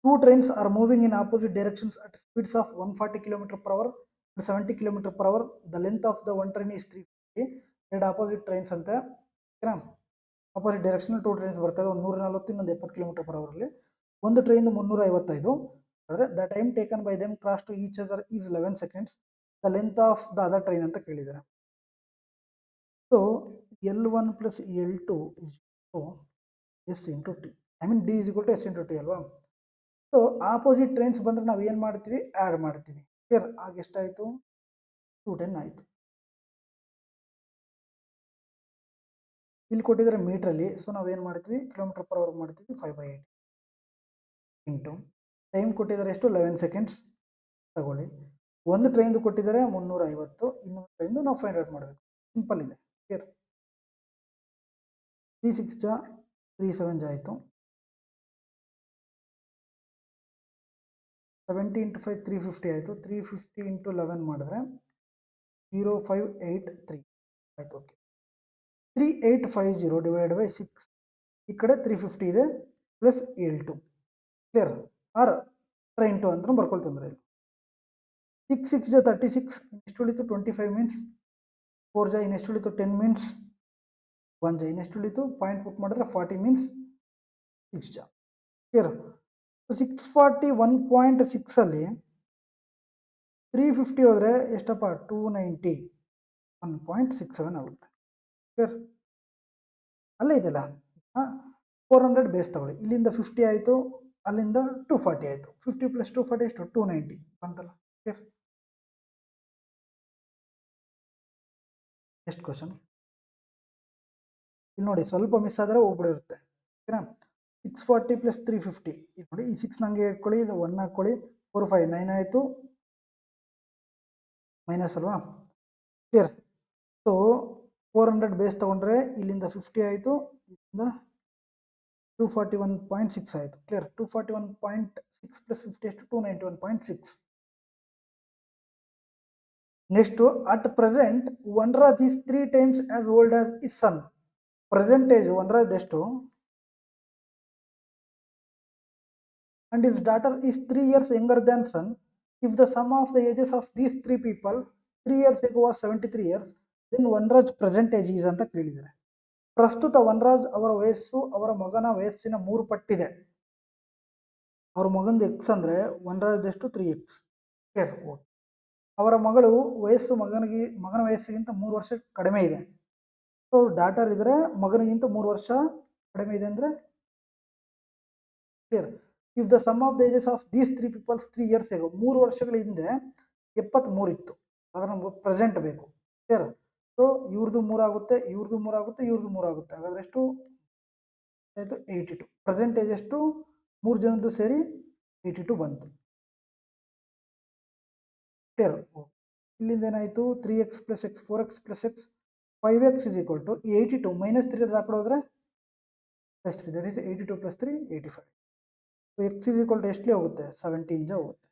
2 trains are moving in opposite directions at speeds of 140 km/h and 70 km/h. The length of the one train is 350. ಎರಡು ಆಪೋಸಿಟ್ ಟ್ರೈನ್ಸ್ ಅಂತೆ. ಓಕೆನಾ? ಆಪೋಸಿಟ್ ಡೈರೆಕ್ಷನಲ್ಲಿ 2 ಟ್ರೈನ್ಸ್ ಬರ್ತದೆ. ಒಂದು 140, ಇನ್ನೊಂದು 70 km/h. ಒಂದು train 355. ಅಂದರೆ the time taken by them cross to each other is 11 seconds. The length of the other train ಅಂತ ಕೇಳಿದ್ದಾರೆ. So L1 + L2 is S × T. I mean D = S × T ಅಲ್ವಾ? So opposite trains ಬಂದರೆ ನಾವು ಏನು ಮಾಡ್ತೀವಿ? Add ಮಾಡ್ತೀವಿ. Clear? ಆಗ ಎಷ್ಟಾಯಿತು? 210 ಆಯಿತು. ಇಲ್ಲಿ ಕೊಟ್ಟಿದ್ದಾರೆ ಮೀಟ್ರಲ್ಲಿ. ಸೊ ನಾವೇನು ಮಾಡ್ತೀವಿ? km/h ಮಾಡ್ತೀವಿ. 5/8 ಇಂಟು ಟೈಮ್ ಕೊಟ್ಟಿದ್ದಾರೆ ಎಷ್ಟು? 11 seconds ತಗೊಳ್ಳಿ. ಒಂದು ಟ್ರೈನ್ದು ಕೊಟ್ಟಿದ್ದಾರೆ 350, ಇನ್ನೊಂದು ಟ್ರೈನ್ದು ನಾವು ಫೈಂಡ್ ಔಟ್ ಮಾಡಬೇಕು. ಸಿಂಪಲ್ ಇದೆ. ಕ್ಲಿಯರ್? 3 6 ಜಾ 3 7 ಜಾ ಆಯಿತು. 70 × 5 350 ಆಯಿತು. 350 × 11 ಮಾಡಿದ್ರೆ 0583 ಆಯಿತು. ಓಕೆ. 3850 / 6. ಈ ಕಡೆ 350 ಇದೆ plus L2. Clear? R train 2 ಅಂತ ಬರ್ಕೊಳ್ತಂದ್ರೆ ಇಲ್ಲಿ 6 6 ಜಾ 36. ಇನ್ನೆಷ್ಟು ಉಳಿತು? 25 ಮಿನಿಟ್ಸ್. 4 ಜಾ ಇನ್ನೆಷ್ಟು ಉಳಿತು? 10 ಮಿನಿಟ್ಸ್. 1 ಜಾ ಇನ್ನೆಷ್ಟು ಉಳಿತು? ಪಾಯಿಂಟ್ ಪುಟ್ ಮಾಡಿದ್ರೆ 40 ಮಿನಿಟ್ಸ್. 6 ಜಾ. ಕ್ಲಿಯರ್? 640 1.6 ಅಲ್ಲಿ 350 ಹೋದರೆ ಎಷ್ಟಪ್ಪ? 290 1.67 ಆಗುತ್ತೆ. ಕ್ಲಿಯರ್? ಅಲ್ಲೇ ಇದೆಯಲ್ಲ 400 ಬೇಸ್ ತಗೊಳ್ಳಿ, ಇಲ್ಲಿಂದ 50 ಆಯಿತು, ಅಲ್ಲಿಂದ 240 ಆಯಿತು. 50 + 240 ಎಷ್ಟು 290 ಬಂತಲ್ಲ. ನೆಕ್ಸ್ಟ್ ಕ್ವಶನ್ ಇಲ್ಲಿ ನೋಡಿ, ಸ್ವಲ್ಪ ಮಿಸ್ ಆದರೆ ಹೋಗ್ಬಿಡಿರುತ್ತೆ. ಓಕೆನಾ. 640 + 350 ಇದು ನೋಡಿ, ಈ 6 ನಂಗೆ ಇಟ್ಕೊಳ್ಳಿ, ಇದು 1 ಹಾಕ್ಕೊಳ್ಳಿ, 4 5 9 ಆಯಿತು, ಮೈನಸ್ ಅಲ್ವಾ. ಕ್ಲಿಯರ್. ಸೊ 400 ಬೇಸ್ ತೊಗೊಂಡ್ರೆ ಇಲ್ಲಿಂದ 50 ಆಯಿತು, ಇಲ್ಲಿಂದ 241.6 ಆಯಿತು. ಕ್ಲಿಯರ್. 241.6 + 50 ಎಷ್ಟು 291.6. Next, at present Vanaraj is 3 times as old as his son. Present age Vanaraj ಎಷ್ಟು and his daughter is 3 years younger than son. If the sum of the ages of these 3 people 3 years ago was 73 years, then Vanaraj present age is ಅಂತ ಕೇಳಿದ್ದಾರೆ. ಪ್ರಸ್ತುತ ವನರಾಜ್ ಅವರ ವಯಸ್ಸು ಅವರ ಮಗನ ವಯಸ್ಸಿನ 3 ಪಟ್ಟಿದೆ. ಅವ್ರ ಮಗಂದು ಎಕ್ಸ್ ಅಂದರೆ ವನರಾಜ್ ಎಷ್ಟು 3x. ಕ್ಲಿಯರ್. ಅವರ ಮಗಳು ವಯಸ್ಸು ಮಗನ ವಯಸ್ಸಿಗಿಂತ 3 ವರ್ಷ ಕಡಿಮೆ ಇದೆ. ಸೊ ಡಾಟರ್ ಇದ್ರೆ ಮಗನಿಗಿಂತ 3 ವರ್ಷ ಕಡಿಮೆ ಇದೆ ಅಂದರೆ clear. If the sum of the ages of these 3 peoples 3 years ago 3 ವರ್ಷಗಳ ಹಿಂದೆ 73 ಇತ್ತು, ಆದ್ರೆ ನಮ್ಗೆ ಪ್ರೆಸೆಂಟ್ ಬೇಕು. ಕ್ಲಿಯರ್. ಸೊ ಇವ್ರದ್ದು 3 ಆಗುತ್ತೆ, ಇವ್ರದ್ದು 3 ಆಗುತ್ತೆ, ಇವ್ರದ್ದು 3 ಆಗುತ್ತೆ, ಹಾಗಾದ್ರೆ ಎಷ್ಟು ಆಯಿತು 82. ಪ್ರೆಸೆಂಟ್ ಏಜ್ ಎಷ್ಟು 3 ಜನದ್ದು ಸೇರಿ 82 ಬಂತು. ಕ್ಲಿಯರ್. ಇಲ್ಲಿಂದ ಏನಾಯಿತು 3x + x 4x + x 5x = 82 - 3 ಹಾಕೊಂಡು ಹೋದ್ರೆ +3, ದಟ್ ಈಸ್ 82 + 3 85. ಸೊ x = ಎಷ್ಟು ಹೋಗುತ್ತೆ 17 ಹೋಗುತ್ತೆ.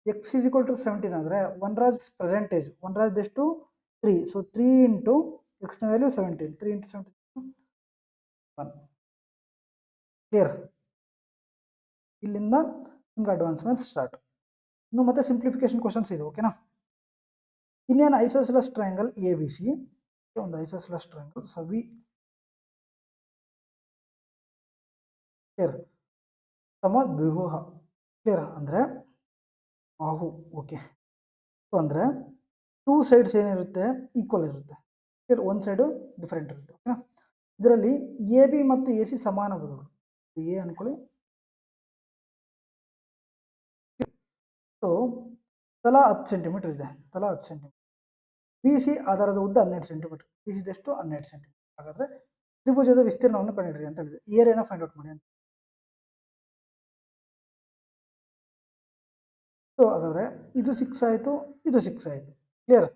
x = 17 ಆದರೆ ವನರಾಜ್ ಪ್ರೆಸೆಂಟೇಜ್ ವನರಾಜ್ ಎಷ್ಟು 3. ಸೊ 3 × x ನ ವ್ಯಾಲ್ಯೂ 17, 3 × 17 1. ಕ್ಲಿಯರ್. ಇಲ್ಲಿಂದ ನಿಮ್ಗೆ ಅಡ್ವಾನ್ಸ್ಮೆಂಟ್ ಸ್ಟಾರ್ಟ್. ಇನ್ನು ಮತ್ತೆ ಸಿಂಪ್ಲಿಫಿಕೇಶನ್ ಕ್ವಶನ್ಸ್ ಇದೆ. ಓಕೆನಾ. ಇನ್ ಆನ್ ಐಸೋಸೆಲಸ್ ಟ್ರಯಾಂಗಲ್ ABC, ಒಂದು ಐಸೋಸೆಲಸ್ ಟ್ರಯಾಂಗಲ್ ಸವಿ ಕ್ಲಿಯರ್ ಸಮದ್ವಿಬಾಹು. ಕ್ಲಿಯರ್ ಅಂದರೆ ಬಾಹು. ಓಕೆ. ಸೊ ಅಂದರೆ 2 ಸೈಡ್ಸ್ ಏನಿರುತ್ತೆ ಈಕ್ವಲ್ ಇರುತ್ತೆ. ಕ್ಲಿಯರ್. ಒಂದು ಸೈಡು ಡಿಫ್ರೆಂಟ್ ಇರುತ್ತೆ. ಓಕೆನಾ. ಇದರಲ್ಲಿ AB ಮತ್ತು AC ಸಮಾನ ಬದಲು ಎ ಅನ್ಕೊಳ್ಳಿ. ಸೊ ತಲಾ 10 ಸೆಂಟಿಮೀಟರ್ ಇದೆ, ತಲಾ 10 ಸೆಂಟಿಮೀಟರ್. BC ಆಧಾರದ ಉದ್ದ 12 ಸೆಂಟಿಮೀಟರ್. BC ಎಷ್ಟು 12 ಸೆಂಟಿಮೀಟರ್. ಹಾಗಾದ್ರೆ ತ್ರಿಭುಜದ ವಿಸ್ತೀರ್ಣವನ್ನು ಕಂಡುಹಿಡಿಯಿರಿ ಅಂತ ಹೇಳಿದೆ. ಏರಿಯಾನ ಫೈಂಡ್ ಔಟ್ ಮಾಡಿ ಅಂತ. ಸೊ ಹಾಗಾದ್ರೆ ಇದು 6 ಆಯಿತು, ಇದು 6 ಆಯಿತು. ಕ್ಲಿಯರ್.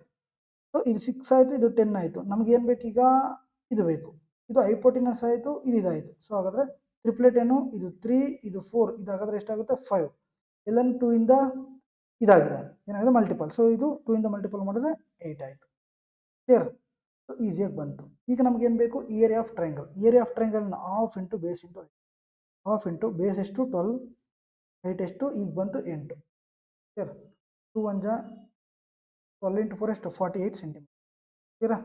ಸೊ ಇದು 6 ಆಯಿತು, ಇದು 10 ಆಯಿತು. ನಮ್ಗೆ ಏನು ಬೇಕು ಈಗ ಇದು ಬೇಕು. ಇದು ಹೈಪೋಟಿನಸ್ ಆಯಿತು, ಇದು ಇದಾಯಿತು. ಸೊ ಹಾಗಾದ್ರೆ ಟ್ರಿಪ್ಲೆಟ್ ಏನು ಇದು 3, ಇದು 4, ಇದಾಗಾದ್ರೆ ಎಷ್ಟಾಗುತ್ತೆ 5. ಎಲ್ಲನ್ 2 ಇಂದ ಇದಾಗಿದೆ, ಏನಾಗಿದೆ ಮಲ್ಟಿಪಲ್. ಸೊ ಇದು 2 ಇಂದ ಮಲ್ಟಿಪಲ್ ಮಾಡಿದ್ರೆ 8 ಆಯಿತು. ಕ್ಲಿಯರ್. ಸೊ ಈಸಿಯಾಗಿ ಬಂತು. ಈಗ ನಮ್ಗೆ ಏನು ಬೇಕು area of triangle. Area of ಟ್ರಯಾಂಗಲ್ನ half into base into half into base ಎಷ್ಟು 12, ಹೈಟ್ ಎಷ್ಟು ಈಗ ಬಂತು 8. ಕ್ಲಿಯರ್. 2 1 ಜಾ 12 × 4 ಎಷ್ಟು 48 ಸೆಂಟಿಮೀಟರ್. ಕ್ಲಿಯರಾ.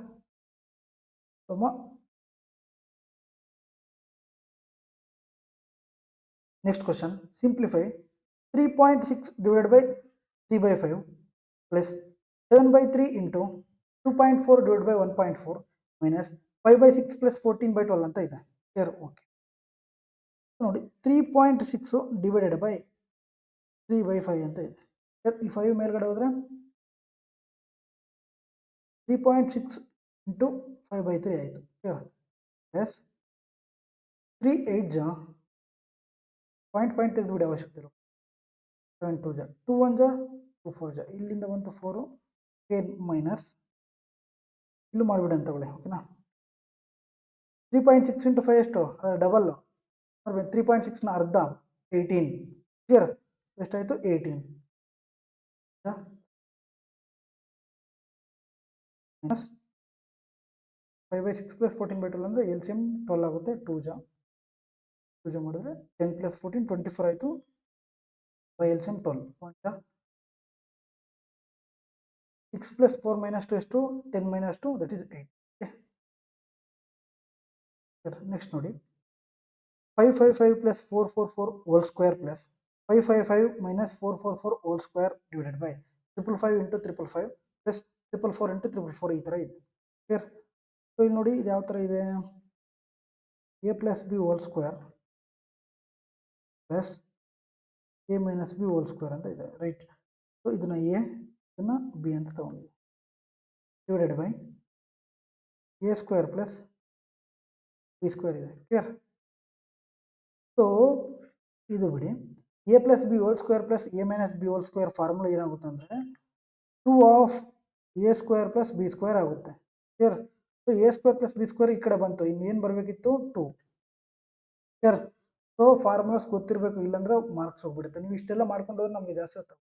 Next question, simplify 3.6 divide by 3/5 plus 7/3 into 2.4 divide by 1.4 minus 5/6 plus 14/12 ಅಂತ ಇದೆ. ಕ್ಲಿಯರ್. ಓಕೆ. ನೋಡಿ 3.6 ಡಿವೈಡೆಡ್ ಬೈ 3/5 ಅಂತ ಇದೆ. ಈ 5 ಮೇಲ್ಗಡೆ ಹೋದರೆ 3.6 ಇಂಟು 5/3 ಆಯಿತು. ಕ್ಲಿಯರ್. ಪ್ಲಸ್ 3 8 ಜಾ ಪಾಯಿಂಟ್ ತೆಗೆದುಬಿಡಿ, ಅವಶ್ಯಕತೆ ಇರೋ 7 2 ಜಾ 2 1 ಜಾ 2 4 ಜಾ ಇಲ್ಲಿಂದ ಬಂತು 4 ಮೈನಸ್ ಇಲ್ಲೂ ಮಾಡಿಬಿಡಿ ಅಂತ ತಗೊಳ್ಳಿ. ಓಕೆನಾ. 3.6 ಇಂಟು 5 ಎಷ್ಟು ಅದರ ಡಬಲ್ 3.6ನ ಅರ್ಧ 18. ಕ್ಲಿಯರ್. ಎಷ್ಟಾಯಿತು 18 ಮೈನಸ್ 5/6 ಪ್ಲಸ್ 14/12 ಅಂದರೆ LCM 12 ಆಗುತ್ತೆ. 2 ಜಾ ಮಾಡಿದ್ರೆ 10 + 14 24 ಆಯಿತು. ಬೈ LCM 12 1 ಜಾ 6 + 4 - 2 ಎಷ್ಟು 10 - 2 ದಟ್ ಈಸ್ 8. ನೆಕ್ಸ್ಟ್ ನೋಡಿ 555 + 444 hole square plus 555 - 444 whole square divided by 555 into 555 plus 444 into 444 ಈ ಥರ ಇದೆ. ಕ್ಲಿಯರ್. ಸೊ ಇಲ್ಲಿ ನೋಡಿ ಇದು ಯಾವ ಥರ ಇದೆ A plus B whole square plus A minus B whole square ಅಂತ ಇದೆ, ರೈಟ್. ಸೊ ಇದನ್ನು ಎ, ಇದನ್ನು ಬಿ ಅಂತ ತಗೊಂಡಿದ್ದೀವಿ. Divided by A square plus B square ಇದೆ, ಕ್ಲಿಯರ್. ಸೊ ಇದು ಬಿಡಿ, A plus B whole square plus A minus B whole square formula ಏನಾಗುತ್ತೆ ಅಂದರೆ 2 of A square plus B square ಆಗುತ್ತೆ, clear. So A square plus B square ಈ ಕಡೆ ಬಂತು, ಇನ್ನೇನು ಬರಬೇಕಿತ್ತು 2, ಕ್ಲಿಯರ್. ಸೊ ಫಾರ್ಮುಲಾಸ್ ಗೊತ್ತಿರಬೇಕು, ಇಲ್ಲಾಂದ್ರೆ ಮಾರ್ಕ್ಸ್ ಹೋಗ್ಬಿಡುತ್ತೆ. ನೀವು ಇಷ್ಟೆಲ್ಲ ಮಾಡ್ಕೊಂಡು ಹೋದ್ರೆ ನಮಗೆ ಜಾಸ್ತಿ ಹೊತ್ತು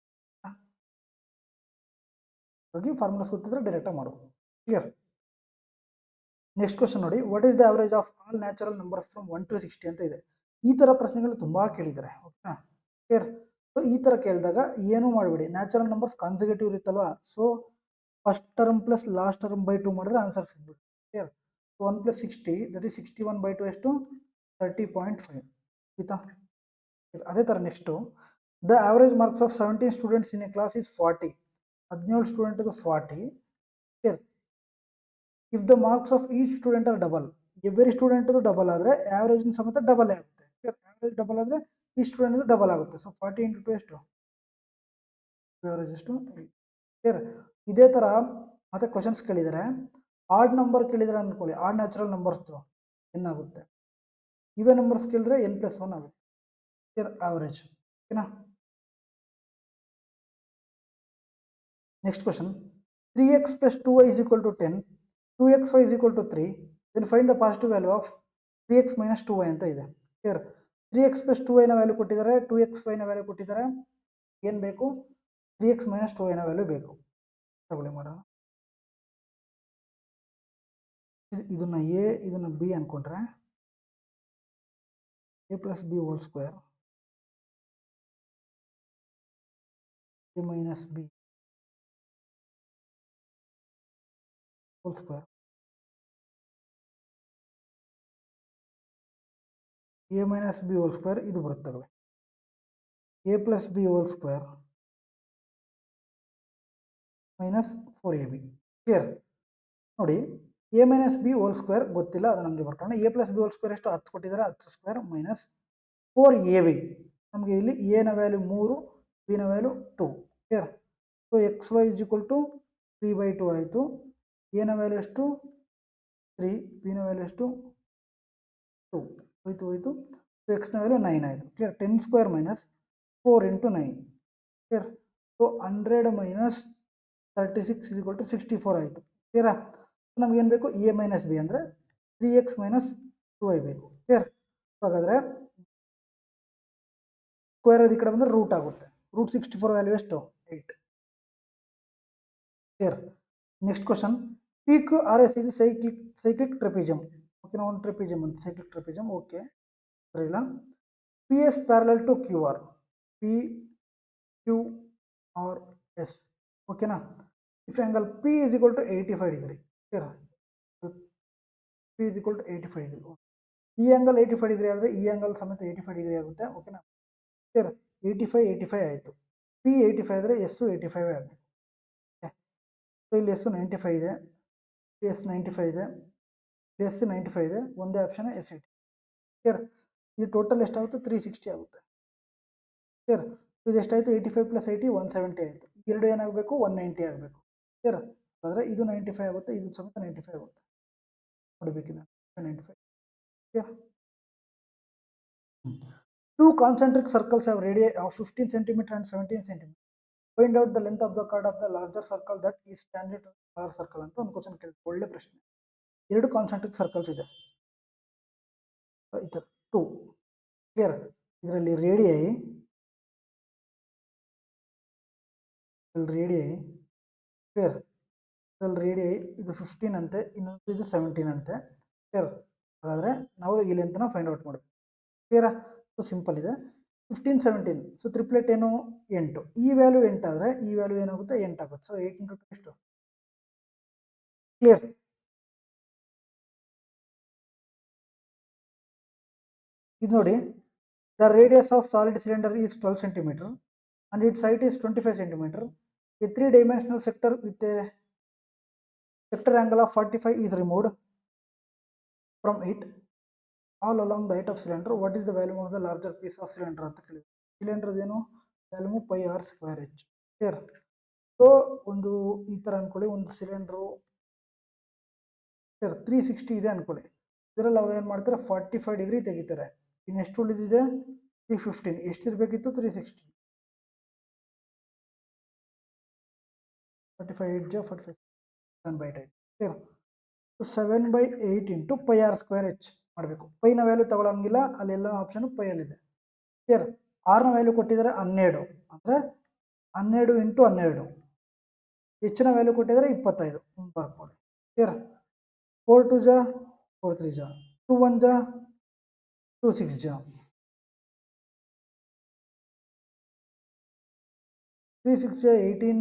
ಹಾಗಾಗಿ ಫಾರ್ಮುಲಾಸ್ ಗೊತ್ತಿದ್ರೆ ಡೈರೆಕ್ಟಾಗಿ ಮಾಡೋದು, ಕ್ಲಿಯರ್. ನೆಕ್ಸ್ಟ್ ಕ್ವಶನ್ ನೋಡಿ, what is the average of all natural numbers from 1 to 60 ಅಂತ ಇದೆ. ಈ ಥರ ಪ್ರಶ್ನೆಗಳು ತುಂಬ ಕೇಳಿದ್ದಾರೆ, ಓಕೆನಾ, ಕ್ಲಿಯರ್. ಸೊ ಈ ಥರ ಕೇಳಿದಾಗ ಏನೂ ಮಾಡಬೇಡಿ, ನ್ಯಾಚುರಲ್ ನಂಬರ್ಸ್ ಕಾನ್ಸಿಕ್ಯೂಟಿವ್ ಇರುತ್ತಲ್ವಾ, so first term plus last term by 2 ಮಾಡಿದ್ರೆ ಆನ್ಸರ್ ಸಿಗ್ಬಿಟ್ಟು, ಕ್ಲಿಯರ್. ಸೊ 1 + 60 ದಟ್ ಈಸ್ 61/2 ಎಷ್ಟು 30.5 ಆಯಿತಾ. ಅದೇ ಥರ next, the average marks of 17 students in a class is 40, 17 ಸ್ಟೂಡೆಂಟ್ದು 40, clear. If the marks of each student are double, every ಸ್ಟೂಡೆಂಟ್ದು double ಆದರೆ average ಸಮೇತ ಡಬಲ್ ಆಗುತ್ತೆ, ಆ್ಯಾವ್ರೇಜ್ ಡಬಲ್ ಆದರೆ ಈ ಸ್ಟೂಡೆಂಟ್ದು ಡಬಲ್ ಆಗುತ್ತೆ. ಸೊ 40 × 2 ಎಷ್ಟು, ಆ್ಯಾವ್ರೇಜ್ ಎಷ್ಟು 8, ಕ್ಲಿಯರ್. ಇದೇ ಥರ ಮತ್ತೆ ಕ್ವಶನ್ಸ್ ಕೇಳಿದರೆ, ಆಡ್ ನಂಬರ್ ಕೇಳಿದರೆ ಅಂದ್ಕೊಳ್ಳಿ, ಆಡ್ ನ್ಯಾಚುರಲ್ ನಂಬರ್ಸ್ದು ಏನಾಗುತ್ತೆ, ಇವೇ ನಂಬರ್ಸ್ ಕೇಳಿದ್ರೆ n+1 ಆಗುತ್ತೆ, ಕ್ಲಿಯರ್, ಆವರೇಜ್, ಓಕೆನಾ. Next question, 3x + 2y = 10, 2xy = 3, then find the positive value of 3x - 2y ಅಂತ ಇದೆ, ಕ್ಲಿಯರ್. 3x + 2y ನ ವ್ಯಾಲ್ಯೂ ಕೊಟ್ಟಿದ್ದಾರೆ, 2xy ನ ವ್ಯಾಲ್ಯೂ ಕೊಟ್ಟಿದ್ದಾರೆ, ಏನು ಬೇಕು 3x - 2y ನ ವ್ಯಾಲ್ಯೂ ಬೇಕು, ತಗೊಳ್ಳಿ ಮಾಡೋಣ. ಇದನ್ನು ಎ, ಇದನ್ನು ಬಿ ಅಂದ್ಕೊಂಡ್ರೆ a + b whole square a - b whole square a - b whole square ಇದು ಬರುತ್ತೆ, a + b whole square -4ab, clear. ನೋಡಿ a - b ಹೋಲ್ ಸ್ಕ್ವೇರ್ ಗೊತ್ತಿಲ್ಲ, ಅದು ನಮಗೆ ಬರ್ಕೊಳ್ಳೋಣ. a + b ಹೋಲ್ ಸ್ಕ್ವೇರ್ ಎಷ್ಟು 10 ಕೊಟ್ಟಿದ್ದಾರೆ, 10 ಸ್ಕ್ವೇರ್ -4ab, ನಮಗೆ ಇಲ್ಲಿ a ನ ವ್ಯಾಲ್ಯೂ 3, b ನ ವ್ಯಾಲ್ಯೂ 2, ಕ್ಲಿಯರ್. ಸೊ xy = 3/2 ಆಯಿತು, a ನ ವ್ಯಾಲ್ಯೂ ಎಷ್ಟು 3, b ನ ವ್ಯಾಲ್ಯೂ ಎಷ್ಟು 2, ಹೋಯ್ತು. ಸೊ x ನ ವ್ಯಾಲ್ಯೂ 9 ಆಯಿತು, ಕ್ಲಿಯರ್. 10 square -4 × 9, clear. ಸೊ 100 - 36 = 64 ಆಯಿತು, ಕ್ಲಿಯರಾ. ನಮ್ಗೆ ಏನು ಬೇಕು a - b ಅಂದರೆ 3x - 2y ಬೇಕು, ಕ್ಲಿಯರ್. ಹಾಗಾದರೆ ಸ್ಕ್ವೇರ್ ಈ ಕಡೆ ಬಂದರೆ ರೂಟ್ ಆಗುತ್ತೆ, √64 ವ್ಯಾಲ್ಯೂ ಎಷ್ಟು 8, ಕ್ಲಿಯರ್. ನೆಕ್ಸ್ಟ್ ಕ್ವಶನ್, PQRS ಇದು ಸೈಕ್ಲಿಕ್ ಟ್ರೆಪಿಜಮ್, ಓಕೆನಾ, ಒಂದು ಟ್ರೆಪಿಜಮ್ ಅಂತ ಸೈಕ್ಲಿಕ್ ಟ್ರೆಪಿಜಮ್, ಓಕೆ, ಸರಿಯಿಲ್ಲ. PS parallel to QR, PQRS, ಓಕೆನಾ. If angle P = 85 degree, clear, P = 85 degree, ಈ ಆಂಗಲ್ 85 ಡಿಗ್ರಿ ಆದರೆ ಈ ಆಂಗಲ್ ಸಮೇತ 85 ಡಿಗ್ರಿ ಆಗುತ್ತೆ, ಓಕೆನಾ, ಕ್ಲಿಯರ್. 85 ಆಯಿತು, P 85 ಆದರೆ S 85 ಆಗಬೇಕು, ಸೊ ಇಲ್ಲಿ S 95 ಇದೆ, PS 95 ಇದೆ, PS 95 ಇದೆ, ಒಂದೇ ಆಪ್ಷನ್ S 80, ಕ್ಲಿಯರ್. ಇದು ಟೋಟಲ್ ಎಷ್ಟಾಗುತ್ತೆ 360 ಆಗುತ್ತೆ, ಕ್ಲಿಯರ್. ಇದು ಎಷ್ಟಾಯಿತು 85 + 80 170 ಆಯಿತು, ಎರಡು ಏನಾಗಬೇಕು 190 ಆಗಬೇಕು, ಕ್ಲಿಯರ್. ಆದರೆ ಇದು 95 ಆಗುತ್ತೆ, ಇದು ಸಮೇತ 95 ಆಗುತ್ತೆ, ನೋಡಬೇಕಿದೆ 95, clear. 2 concentric circles have radii of 15 cm and 17 cm. Find out the length of the chord of the larger circle that is tangent to the smaller circle ಅಂತ ಒಂದು ಕ್ವಶನ್ ಕೇಳಿದ್ರು, ಒಳ್ಳೆ ಪ್ರಶ್ನೆ. 2 ಕಾನ್ಸೆಂಟ್ರಿಕ್ ಸರ್ಕಲ್ಸ್ ಇದೆ, ಈ ಥರ 2, ಕ್ಲಿಯರ್. ಇದರಲ್ಲಿ radii clear, ಇದರಲ್ಲಿ ರೇಡಿಯೈ ಇದು 15 ಅಂತೆ, ಇನ್ನೊಂದು ಇದು 17 ಅಂತೆ, ಕ್ಲಿಯರ್. ಹಾಗಾದರೆ ನಾವು ಈ ಲೆಂತ್ನ ಫೈಂಡ್ ಔಟ್ ಮಾಡಬೇಕು, ಕ್ಲಿಯರಾ. ಸೊ ಸಿಂಪಲ್ ಇದೆ, 15 17, ಸೊ ಟ್ರಿಪ್ಲೆಟ್ ಏನು 8, ಈ ವ್ಯಾಲ್ಯೂ 8 ಆದರೆ ಈ ವ್ಯಾಲ್ಯೂ ಏನಾಗುತ್ತೆ 8 ಆಗುತ್ತೆ, ಸೊ 8 × 2 ಎಷ್ಟು, ಕ್ಲಿಯರ್. ಇದು ನೋಡಿ, the radius of solid cylinder is 12 cm and its height is 25 cm. A 3-dimensional sector with a sector angle of 45 is removed from it. All along the height of cylinder what is the volume of the larger piece of cylinder ಅಂತ ಕೇಳಿದ್ರು. Cylinder ಏನು volume pi R square H. Clear. So ಒಂದು ಈ ಥರ ಅನ್ಕೊಳ್ಳಿ, ಒಂದು cylinder sir 360 ಇದೆ ಅನ್ಕೊಳ್ಳಿ. ಇದರಲ್ಲಿ ಅವ್ರು ಏನು ಮಾಡ್ತಾರೆ 45 ಡಿಗ್ರಿ ತೆಗಿತಾರೆ. ಇನ್ನು ಎಷ್ಟು ಉಳಿದಿದೆ 315. ಎಷ್ಟಿರಬೇಕಿತ್ತು 360. 45 8 ಜಾ 45 7/8 ಆಯ್ತು. Clear. 7/8 into pi R square h ಮಾಡಬೇಕು. ಪೈನ ವ್ಯಾಲ್ಯೂ ತಗೊಳ್ಳೋಂಗಿಲ್ಲ, ಅಲ್ಲೆಲ್ಲ ಆಪ್ಷನ್ ಪೈಯಲ್ಲಿದೆ. ಕ್ಲಿಯರ್. ಆರ್ನ ವ್ಯಾಲ್ಯೂ ಕೊಟ್ಟಿದ್ದಾರೆ 12, ಅಂದರೆ 12 ಇಂಟು 12. ಹೆಚ್ಚಿನ ವ್ಯಾಲ್ಯೂ ಕೊಟ್ಟಿದ್ದಾರೆ 25 ಬರ್ಕೊಳ್ಳಿ. ಕ್ಲಿಯರ್. 4 2 ಜಾ 4 3 ಜಾ 2 1 ಜಾ 2 6 ಜಾ 3 6 ಜಾ 18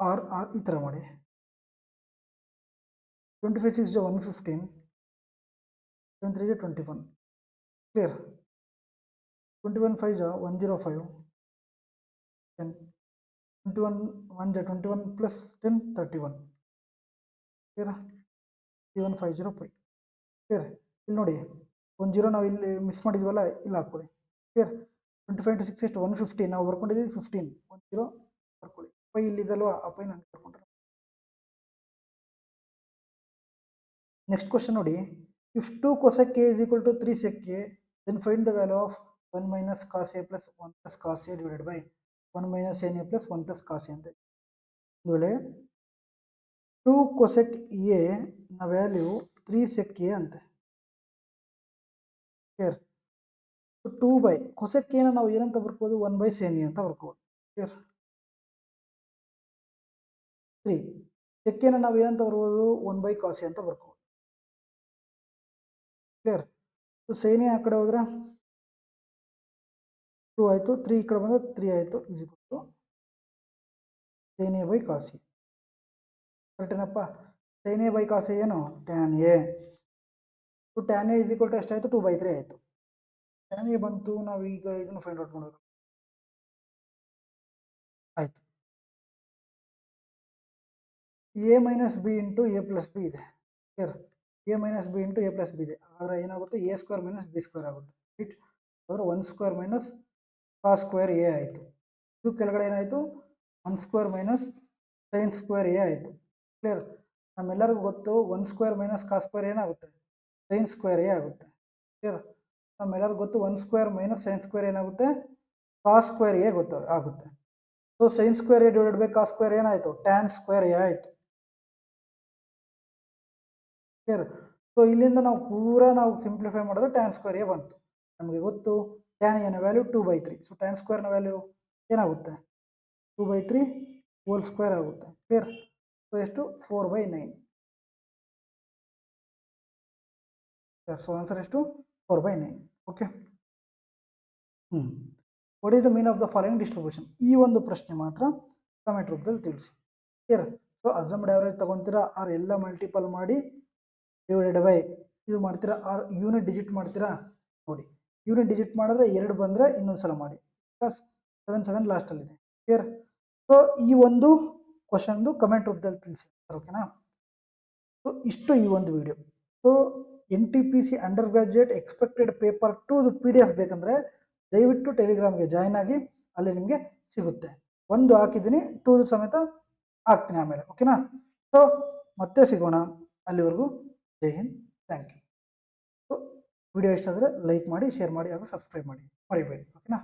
ಆರ್ ಈ ಥರ ಮಾಡಿ. 25 6 ಜಾ 115, 7 3 ಜಾ 21. ಕ್ಲಿಯರ್. 21 5 ಜಾ 105, 10. 21 1 ಜಾ 21 ಪ್ಲಸ್ 10 31. ಕ್ಲಿಯರ್. 3150 ಕ್ಲಿಯರ್. ಇಲ್ಲಿ ನೋಡಿ ಒಂದು ಜೀರೋ ನಾವು ಇಲ್ಲಿ ಮಿಸ್ ಮಾಡಿದ್ವಲ್ಲ, ಇಲ್ಲಿ ಹಾಕ್ಕೊಳ್ಳಿ. ಕ್ಲಿಯರ್. 25 to 6 ಎಷ್ಟು 150 ನಾವು ಬರ್ಕೊಂಡಿದ್ದೀವಿ 15. 1 ಜೀರೋ ಬರ್ಕೊಳ್ಳಿ. ಪೈ ಇಲ್ಲಿದಲ್ವ, ಆ ಪೈ ನಂಗೆ ಬರ್ಕೊಂಡ್ರೆ. ನೆಕ್ಸ್ಟ್ ಕ್ವಶನ್ ನೋಡಿ. If 2 cosec A is equal to 3 sec A, then find the value of 1 minus cos A plus 1 plus cos A divided by 1 minus sin A plus 1 plus cos A ಅಂತ. ಒಂದು ವೇಳೆ 2 cosec A ನ value 3 sec A ಅಂತೆ. Clear. 2 by cosec A ನ ನಾವು ಏನಂತ ಬರ್ಬೋದು 1 by sin A ಅಂತ ಬರ್ಬೋದು. ಕ್ಲಿಯರ್. 3 sec A ನ ನಾವು ಏನಂತ ಬರ್ಬೋದು 1 by cos A ಅಂತ ಬರ್ಬೋದು. ಕ್ಲಿಯರ್. ಸೊ sin A ಆ ಕಡೆ ಹೋದ್ರೆ 2 ಆಯಿತು, 3 ಈ ಕಡೆ ಬಂದರೆ 3 ಆಯಿತು, is equal to sin A by cos A. ಕರೆಕ್ಟೇನಪ್ಪ? sin A by cos A ಏನು tan A. So tan A is equal to ಎಷ್ಟಾಯಿತು 2/3 ಆಯಿತು. tan A ಬಂತು, ನಾವು ಈಗ ಇದನ್ನು ಫೈಂಡ್ ಔಟ್ ಮಾಡಬೇಕು. ಆಯಿತು. A minus B into A plus B ಇದೆ. Clear. A minus B into A plus B ಇದೆ. ಆದರೆ ಏನಾಗುತ್ತೆ A square minus B square ಆಗುತ್ತೆ. ರೈಟ್. ಅಂದರೆ 1 square minus cos square A ಆಯಿತು. ಇದು ಕೆಳಗಡೆ ಏನಾಯಿತು 1 square minus sine square A ಆಯಿತು. ಕ್ಲಿಯರ್. ನಮ್ಮೆಲ್ಲರಿಗೂ ಗೊತ್ತು 1 ಸ್ಕ್ವೇರ್ ಮೈನಸ್ ಕಾಸ್ ಸ್ಕ್ವೇರ್ ಏನಾಗುತ್ತೆ ಸೈನ್ ಸ್ಕ್ವೇರ್ ಎ ಆಗುತ್ತೆ. ಕ್ಲಿಯರ್. ನಮ್ಮೆಲ್ಲರಿಗೂ ಗೊತ್ತು 1 ಸ್ಕ್ವೇರ್ ಮೈನಸ್ ಸೈನ್ ಸ್ಕ್ವೇರ್ ಏನಾಗುತ್ತೆ ಕಾಸ್ ಸ್ಕ್ವೇರ್ ಎ ಆಗುತ್ತೆ. So sine square A divided by cos square ಏನಾಯಿತು ಟ್ಯಾನ್ ಸ್ಕ್ವೇರ್ ಎ ಆಯಿತು. ಕ್ಲಿಯರ್. ಸೊ ಇಲ್ಲಿಂದ ನಾವು ಪೂರಾ ನಾವು ಸಿಂಪ್ಲಿಫೈ ಮಾಡಿದ್ರೆ ಟ್ಯಾನ್ ಸ್ಕ್ವೇರ್ ಎ ಬಂತು. ನಮಗೆ ಗೊತ್ತು ಟ್ಯಾನ್ ಎನ ವ್ಯಾಲ್ಯೂ 2/3. ಸೊ ಟ್ಯಾನ್ ಸ್ಕ್ವೇರ್ನ ವ್ಯಾಲ್ಯೂ ಏನಾಗುತ್ತೆ 2/3 ಹೋಲ್ ಸ್ಕ್ವೇರ್ ಆಗುತ್ತೆ. ಕ್ಲಿಯರ್. ಸೊ ಎಷ್ಟು 4/9. ಸೊ ಆನ್ಸರ್ ಎಷ್ಟು 4/9. Okay. What is the mean of the following distribution? ಈ ಒಂದು ಪ್ರಶ್ನೆ ಮಾತ್ರ ಕಮೆಂಟ್ ರೂಪದಲ್ಲಿ ತಿಳಿಸಿ. ಕ್ಲಿಯರ್. ಸೊ ಅಸಮ್ಡ್ ಆವ್ರೇಜ್ ತಗೊತೀರಾ, ಆರ್ ಎಲ್ಲ ಮಲ್ಟಿಪಲ್ ಮಾಡಿ ಡಿವೈಡೆಡ್ ಬೈ ಇದು ಮಾಡ್ತೀರಾ, ಆರ್ ಯೂನಿಟ್ ಡಿಜಿಟ್ ಮಾಡ್ತೀರಾ. ನೋಡಿ ಯೂನಿಟ್ ಡಿಜಿಟ್ ಮಾಡಿದ್ರೆ 2 ಬಂದರೆ ಇನ್ನೊಂದು ಸಲ ಮಾಡಿ, ಪ್ಲಸ್ 7 7 ಲಾಸ್ಟಲ್ಲಿದೆ. ಕ್ಲಿಯರ್. ಸೊ ಈ ಒಂದು ಕ್ವಶನ್ದು ಕಮೆಂಟ್ ರೂಪದಲ್ಲಿ ತಿಳಿಸಿ. ಓಕೆನಾ? ಸೊ ಇಷ್ಟು ಈ ಒಂದು video. So NTPC under graduate expected paper 2 PDF ಬೇಕಂದರೆ ದಯವಿಟ್ಟು ಟೆಲಿಗ್ರಾಮ್ಗೆ ಜಾಯ್ನ್ ಆಗಿ, ಅಲ್ಲಿ ನಿಮಗೆ ಸಿಗುತ್ತೆ. 1 ಹಾಕಿದ್ದೀನಿ, 2 ಸಮೇತ ಹಾಕ್ತೀನಿ ಆಮೇಲೆ. ಓಕೆನಾ? ಸೊ ಮತ್ತೆ ಸಿಗೋಣ. ಅಲ್ಲಿವರೆಗೂ ಜೈ ಹಿಂದ್. Thank you. ಸೊ ವಿಡಿಯೋ ಇಷ್ಟ ಆದರೆ ಲೈಕ್ ಮಾಡಿ, ಶೇರ್ ಮಾಡಿ ಹಾಗೂ ಸಬ್ಸ್ಕ್ರೈಬ್ ಮಾಡಿ ಮರಿಬೇಡಿ. ಓಕೆನಾ?